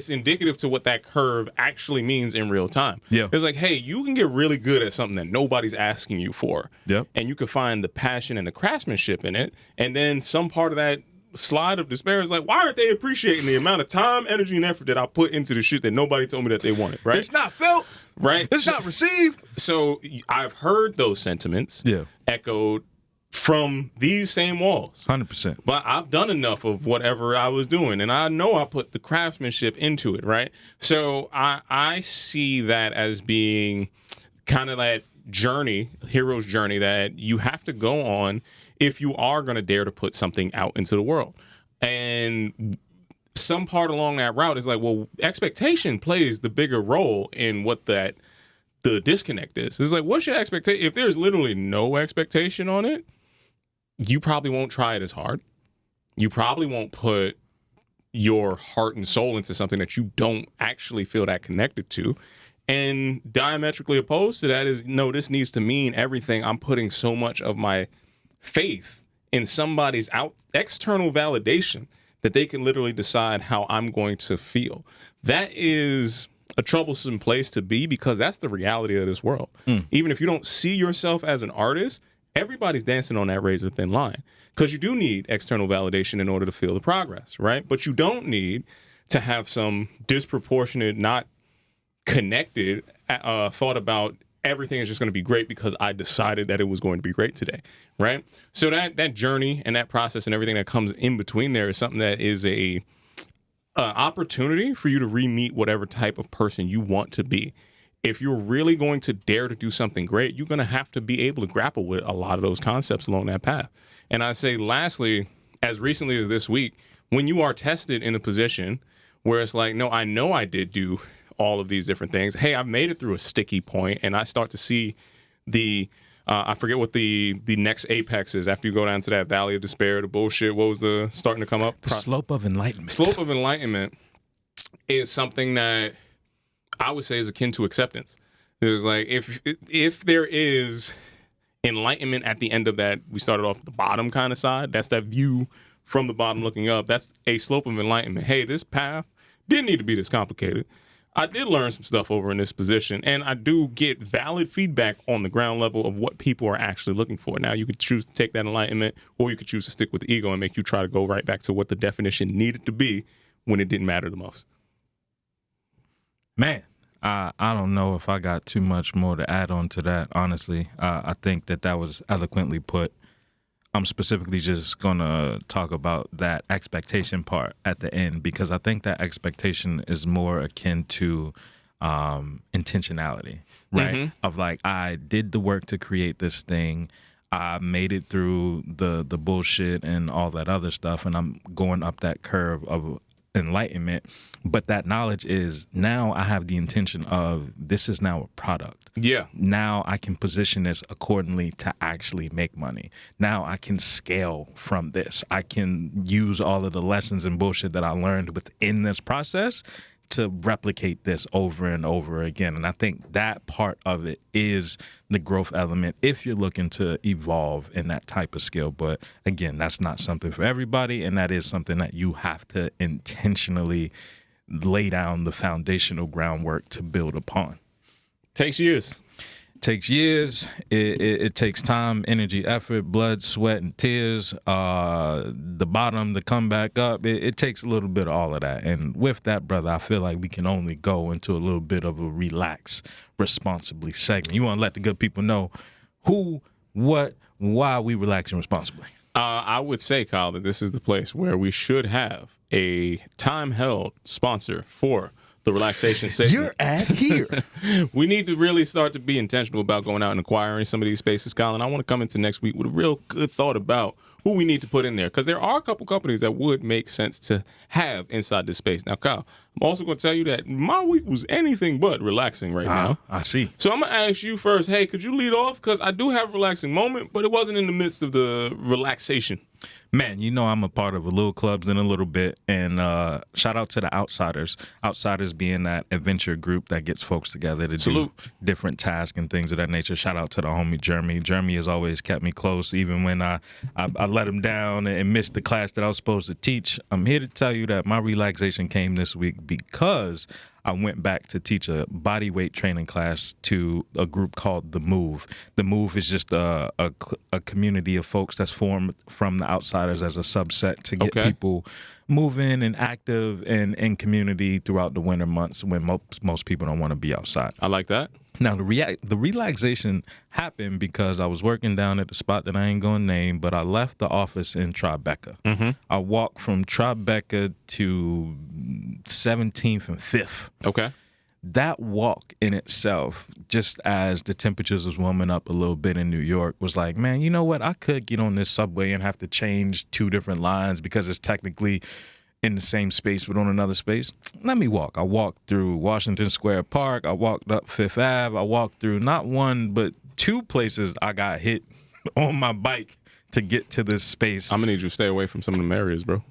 A: indicative to what that curve actually means in real time.
B: Yeah.
A: It's like, hey, you can get really good at something that nobody's asking you for.
B: Yep.
A: And you can find the passion and the craftsmanship in it. And then some part of that slide of despair is like, why aren't they appreciating the amount of time, energy, and effort that I put into the shit that nobody told me that they wanted, right?
B: It's not felt.
A: Right?
B: It's not received.
A: So I've heard those sentiments echoed from these same walls.
B: 100%.
A: But I've done enough of whatever I was doing, and I know I put the craftsmanship into it, right? So I see that as being kind of that journey, hero's journey that you have to go on if you are going to dare to put something out into the world. And some part along that route is like, well, expectation plays the bigger role in what the disconnect is. It's like, what's your expectation? If there's literally no expectation on it, you probably won't try it as hard. You probably won't put your heart and soul into something that you don't actually feel that connected to. And diametrically opposed to that is, no, this needs to mean everything. I'm putting so much of my faith in somebody's external validation that they can literally decide how I'm going to feel. That is a troublesome place to be because that's the reality of this world. Even if you don't see yourself as an artist, everybody's dancing on that razor thin line because you do need external validation in order to feel the progress, right? But you don't need to have some disproportionate, not connected thought about everything is just going to be great because I decided that it was going to be great today, right? So that journey and that process and everything that comes in between there is something that is a opportunity for you to re-meet whatever type of person you want to be. If you're really going to dare to do something great, you're going to have to be able to grapple with a lot of those concepts along that path. And I say, lastly, as recently as this week, when you are tested in a position where it's like, no, I know I did do all of these different things. Hey, I've made it through a sticky point, and I start to see I forget what the next apex is after you go down to that valley of despair, the bullshit. What was the starting to come up?
B: The slope of enlightenment.
A: Slope of enlightenment is something that I would say is akin to acceptance. There's like, if there is enlightenment at the end of that, we started off at the bottom kind of side. That's that view from the bottom looking up. That's a slope of enlightenment. Hey, this path didn't need to be this complicated. I did learn some stuff over in this position, and I do get valid feedback on the ground level of what people are actually looking for. Now, you could choose to take that enlightenment, or you could choose to stick with the ego and make you try to go right back to what the definition needed to be when it didn't matter the most.
B: Man, I don't know if I got too much more to add on to that, honestly. I think that was eloquently put. I'm specifically just going to talk about that expectation part at the end, because I think that expectation is more akin to intentionality, right? Mm-hmm. Of like, I did the work to create this thing. I made it through the bullshit and all that other stuff, and I'm going up that curve of enlightenment. But that knowledge is, now I have the intention of, this is now a product.
A: Yeah.
B: Now I can position this accordingly to actually make money. Now I can scale from this. I can use all of the lessons and bullshit that I learned within this process to replicate this over and over again. And I think that part of it is the growth element if you're looking to evolve in that type of skill. But again, that's not something for everybody, and that is something that you have to intentionally lay down the foundational groundwork to build upon.
A: Takes years.
B: It takes time, energy, effort, blood, sweat, and tears. The bottom to come back up. It takes a little bit of all of that. And with that, brother, I feel like we can only go into a little bit of a relax responsibly segment. You want to let the good people know who, what, why we relaxing responsibly.
A: I would say, Kyle, that this is the place where we should have a time-held sponsor for the relaxation segment.
B: You're at here.
A: We need to really start to be intentional about going out and acquiring some of these spaces, Colin. I want to come into next week with a real good thought about who we need to put in there, because there are a couple companies that would make sense to have inside this space. Now, Kyle, I'm also going to tell you that my week was anything but relaxing right now.
B: I see.
A: So I'm going to ask you first, hey, could you lead off? Because I do have a relaxing moment, but it wasn't in the midst of the relaxation.
B: Man, you know I'm a part of a little clubs in a little bit, and shout out to the Outsiders. Outsiders being that adventure group that gets folks together to do different tasks and things of that nature. Shout out to the homie Jeremy. Jeremy has always kept me close, even when I let him down and missed the class that I was supposed to teach. I'm here to tell you that my relaxation came this week because I went back to teach a body weight training class to a group called The Move. The Move is just a community of folks that's formed from the Outsiders as a subset to get people moving and active and in community throughout the winter months when most people don't want to be outside.
A: I like that.
B: Now, the relaxation happened because I was working down at the spot that I ain't going to name, but I left the office in Tribeca. Mm-hmm. I walked from Tribeca to 17th and 5th.
A: Okay.
B: That walk in itself, just as the temperatures was warming up a little bit in New York, was like, man, you know what? I could get on this subway and have to change 2 different lines because it's technically in the same space but on another space. Let me walk. I walked through Washington Square Park. I walked up Fifth Ave. I walked through not 1 but 2 places I got hit on my bike to get to this space.
A: I'm gonna need you to stay away from some of them areas, bro.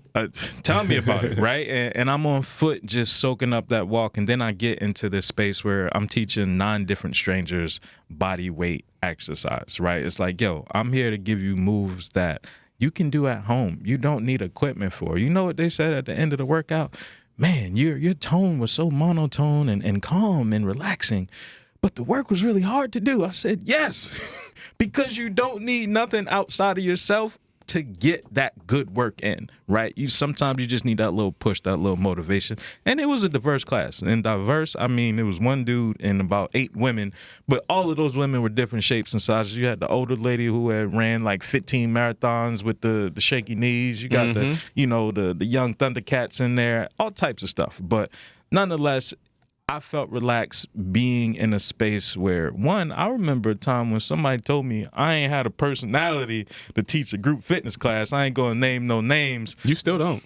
B: Tell me about it, right? And I'm on foot just soaking up that walk, and then I get into this space where I'm teaching 9 different strangers body weight exercise, right? It's like, yo, I'm here to give you moves that you can do at home. You don't need equipment for. You know what they said at the end of the workout? Man, your tone was so monotone and calm and relaxing. but the work was really hard to do. I said, yes, because you don't need nothing outside of yourself to get that good work in, right? Sometimes you just need that little push, that little motivation. And it was a diverse class. And diverse, I mean, it was one dude and about 8 women, but all of those women were different shapes and sizes. You had the older lady who had ran like 15 marathons with the shaky knees. You got the young Thundercats in there, all types of stuff. But nonetheless, I felt relaxed being in a space where, one, I remember a time when somebody told me I ain't had a personality to teach a group fitness class. I ain't going to name no names.
A: You still don't.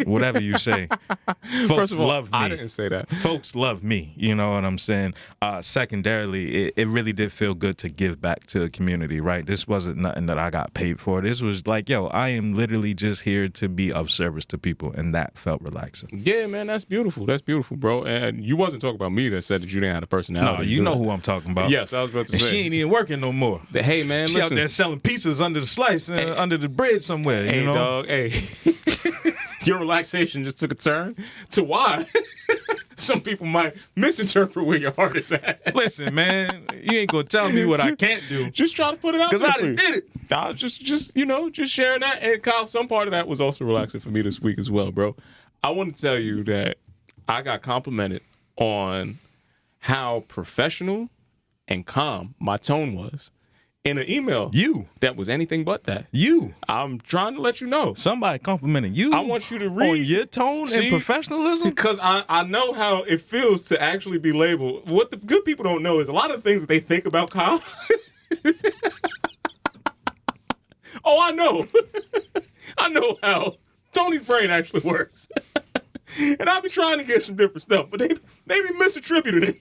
B: Whatever you say. Folks
A: First of all,
B: love me.
A: I didn't say that.
B: Folks love me. You know what I'm saying? Secondarily, it really did feel good to give back to the community, right? This wasn't nothing that I got paid for. This was like, yo, I am literally just here to be of service to people, and that felt relaxing.
A: Yeah, man, that's beautiful. That's beautiful, bro. And you wasn't talking about me that said that you didn't have a personality.
B: No, you know who I'm talking about.
A: Yes, I was about to
B: And
A: say.
B: she ain't even working no more.
A: Hey, man,
B: She
A: listen.
B: out there selling pizzas under the slice, under the bread somewhere.
A: Hey,
B: you know?
A: dog, hey. Your relaxation just took a turn to why some people might misinterpret where your heart is at.
B: Listen, man, you ain't gonna tell me what I can't do.
A: Just try to put it out
B: Because
A: there
B: I
A: for
B: done
A: you.
B: did it.
A: I was just sharing that. And Kyle, some part of that was also relaxing for me this week as well, bro. I want to tell you that I got complimented on how professional and calm my tone was in an email.
B: You.
A: That was anything but that.
B: You.
A: I'm trying to let you know.
B: Somebody complimenting you.
A: I want you to read
B: on your tone
A: See?
B: and professionalism.
A: Because I know how it feels to actually be labeled. What the good people don't know is a lot of things that they think about Kyle. Oh, I know. I know how Tony's brain actually works. And I'll be trying to get some different stuff, but they be misattributed it.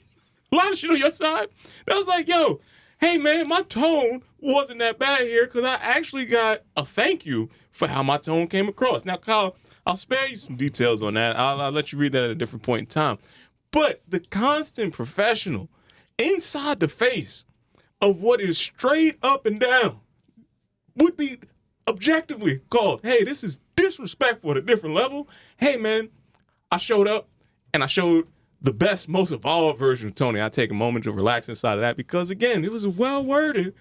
A: A lot of shit on your side. I was like, yo, hey, man, my tone wasn't that bad here because I actually got a thank you for how my tone came across. Now, Kyle, I'll spare you some details on that. I'll let you read that at a different point in time. But the constant professional inside the face of what is straight up and down would be objectively called, hey, this is disrespectful at a different level. Hey, man, I showed up and I showed the best, most evolved version of Tony. I take a moment to relax inside of that because, again, it was a well-worded,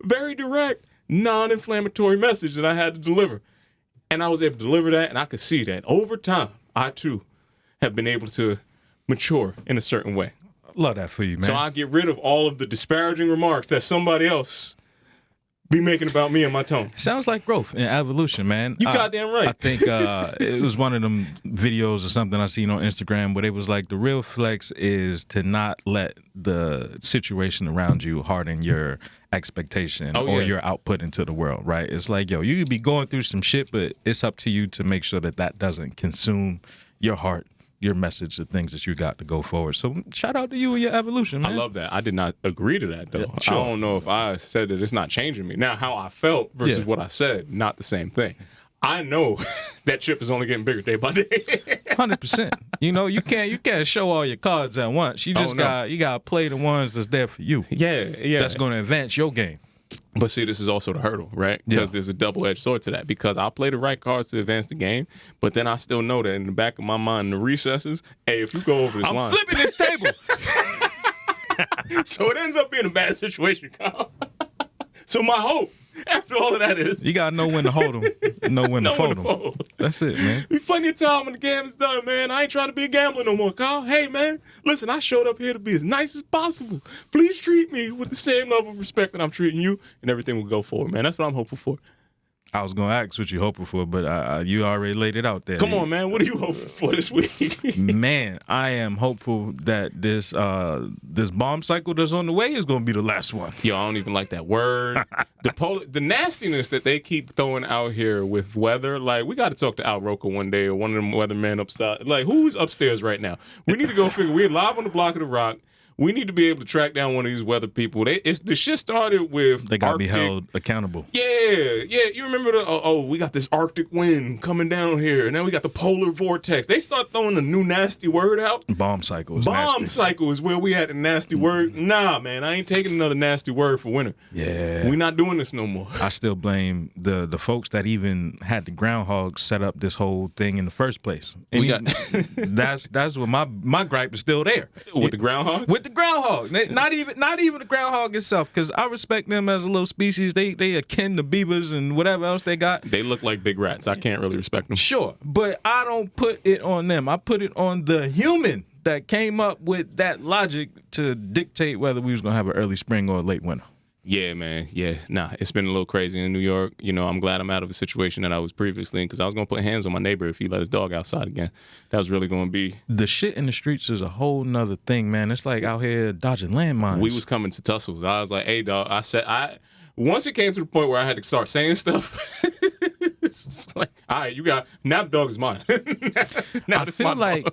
A: very direct, non-inflammatory message that I had to deliver. And I was able to deliver that, and I could see that over time, I, too, have been able to mature in a certain way.
B: Love that for you, man.
A: So I get rid of all of the disparaging remarks that somebody else be making about me and my tone.
B: Sounds like growth and evolution, man.
A: You goddamn right.
B: I think it was one of them videos or something I seen on Instagram where it was like the real flex is to not let the situation around you harden your expectation or your output into the world, right? It's like, yo, you could be going through some shit, but it's up to you to make sure that that doesn't consume your heart, your message, the things that you got to go forward. So shout out to you and your evolution, man.
A: I love that. I did not agree to that, though.
B: Yeah, sure.
A: I don't know if I said that it's not changing me. Now, how I felt versus what I said, not the same thing. I know that chip is only getting bigger day by day.
B: 100%. You know, you can't show all your cards at once. You just gotta play the ones that's there for you.
A: Yeah.
B: That's gonna advance your game.
A: But see, this is also the hurdle, right? Because there's a double-edged sword to that. Because I'll play the right cards to advance the game, but then I still know that in the back of my mind, in the recesses, hey, if you go over this line,
B: I'm flipping this table.
A: So it ends up being a bad situation, Kyle. So my hope, after all of that, is
B: you gotta know when to hold them, know when to fold them. That's it, man.
A: Be plenty of time when the game is done, man. I ain't trying to be a gambler no more, Kyle. Hey, man, listen, I showed up here to be as nice as possible. Please treat me with the same level of respect that I'm treating you, and everything will go forward, man. That's what I'm hopeful for.
B: I was gonna ask what you hoping for, but you already laid it out there.
A: Come on, man. What are you hoping for this week?
B: Man, I am hopeful that this bomb cycle that's on the way is gonna be the last one.
A: Yo, I don't even like that word. The nastiness that they keep throwing out here with weather. Like, we got to talk to Al Roker one day or one of them weathermen upstairs. Like, who's upstairs right now? We need to go figure. We're live on the block of the rock. We need to be able to track down one of these weather people. The shit started with
B: they got to be
A: Arctic.
B: held accountable.
A: Yeah. You remember we got this Arctic wind coming down here, and then we got the polar vortex. They start throwing a new nasty word out.
B: Bomb cycle is
A: Bomb
B: nasty.
A: cycle is where we had the nasty words. Nah, man, I ain't taking another nasty word for winter.
B: Yeah,
A: we not doing this no more.
B: I still blame the folks that even had the groundhogs set up this whole thing in the first place. And that's what my gripe is still there
A: with the groundhogs.
B: With the the groundhog. Not even the groundhog itself, because I respect them as a little species. They akin to beavers and whatever else they got.
A: They look like big rats. I can't really respect them.
B: Sure, but I don't put it on them. I put it on the human that came up with that logic to dictate whether we was gonna have an early spring or a late winter.
A: Yeah, man. Yeah. Nah, it's been a little crazy in New York. You know, I'm glad I'm out of a situation that I was previously in, because I was going to put hands on my neighbor if he let his dog outside again. That was really going to be...
B: The shit in the streets is a whole nother thing, man. It's like out here dodging landmines.
A: We was coming to tussles. I was like, hey, dog. Once it came to the point where I had to start saying stuff, it's like, all right, now the dog is mine. Now
B: I feel like,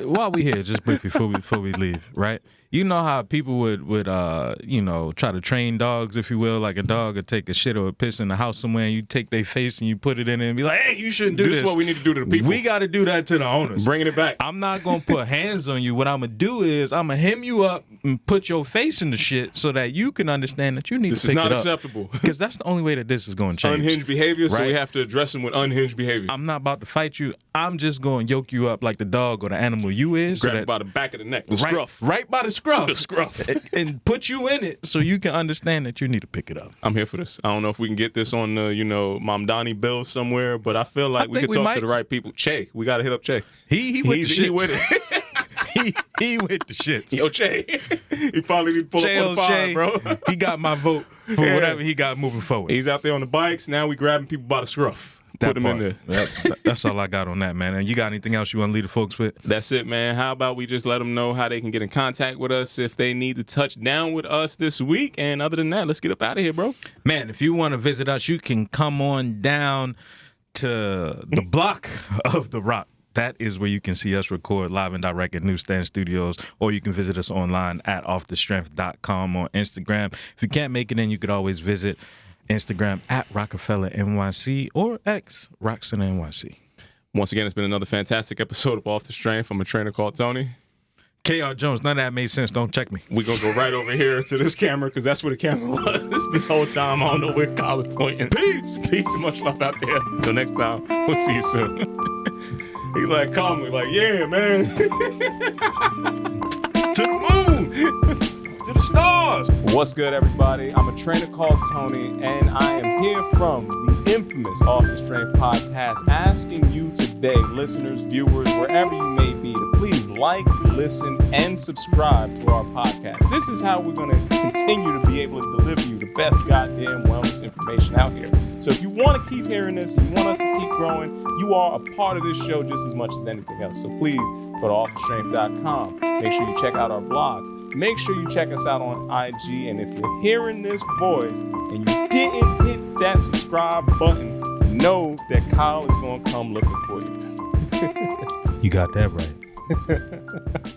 B: while we here, just briefly before we leave, right? You know how people would try to train dogs, if you will, like a dog would take a shit or a piss in the house somewhere, and you take their face and you put it in it and be like, hey, you shouldn't do this.
A: This is what we need to do to the people.
B: We got to do that to the owners.
A: Bringing it back.
B: I'm not going to put hands on you. What I'm going to do is I'm going to hem you up and put your face in the shit so that you can understand that you need to pick it up.
A: This is not acceptable.
B: Because that's the only way that this is going to change.
A: Unhinged behavior,
B: right?
A: So we have to address them with unhinged behavior.
B: I'm not about to fight you. I'm just going to yoke you up like the dog or the animal you is.
A: Grab it by the back of the neck, the scruff.
B: Right by the scruff.
A: The scruff.
B: And put you in it so you can understand that you need to pick it up.
A: I'm here for this. I don't know if we can get this on the, Mamdani bill somewhere, but I feel like we could talk to the right people. Che, we got to hit up Che.
B: He with the shit.
A: He with it.
B: he with the shits.
A: Yo, Che. He finally did pull up on the pod, bro.
B: He got my vote for whatever he got moving forward.
A: He's out there on the bikes. Now we grabbing people by the scruff. Put them in there.
B: That's all I got on that, man. And you got anything else you want to leave the folks with?
A: That's it, man. How about we just let them know how they can get in contact with us if they need to touch down with us this week? And other than that, let's get up out of here, bro.
B: Man, if you want to visit us, you can come on down to the block of The Rock. That is where you can see us record live and direct at Newsstand Studios, or you can visit us online at offthestrength.com on Instagram. If you can't make it in, you could always visit Instagram at Rockefeller NYC or X Roxon NYC.
A: Once again, it's been another fantastic episode of Off the Strength. I'm a trainer called Tony.
B: KR Jones, none of that made sense. Don't check me.
A: We're going to go right over here to this camera because that's where the camera was this whole time. I don't know where Kyle is pointing. Peace. Peace and much love out there. Until next time, we'll see you soon. He like calmly like, yeah, man. To the moon. To the stars. What's good, everybody? I'm a trainer called Tony, and I am here from the infamous Off the Strength podcast, asking you today, listeners, viewers, wherever you may be, to please like, listen, and subscribe to our podcast. This is how we're going to continue to be able to deliver you the best goddamn wellness information out here. So if you want to keep hearing this, you want us to keep growing, you are a part of this show just as much as anything else. So please go to offthestrength.com. Make sure you check out our blogs. Make sure you check us out on IG. And if you're hearing this voice and you didn't hit that subscribe button, know that Kyle is going to come looking for you.
B: You got that right.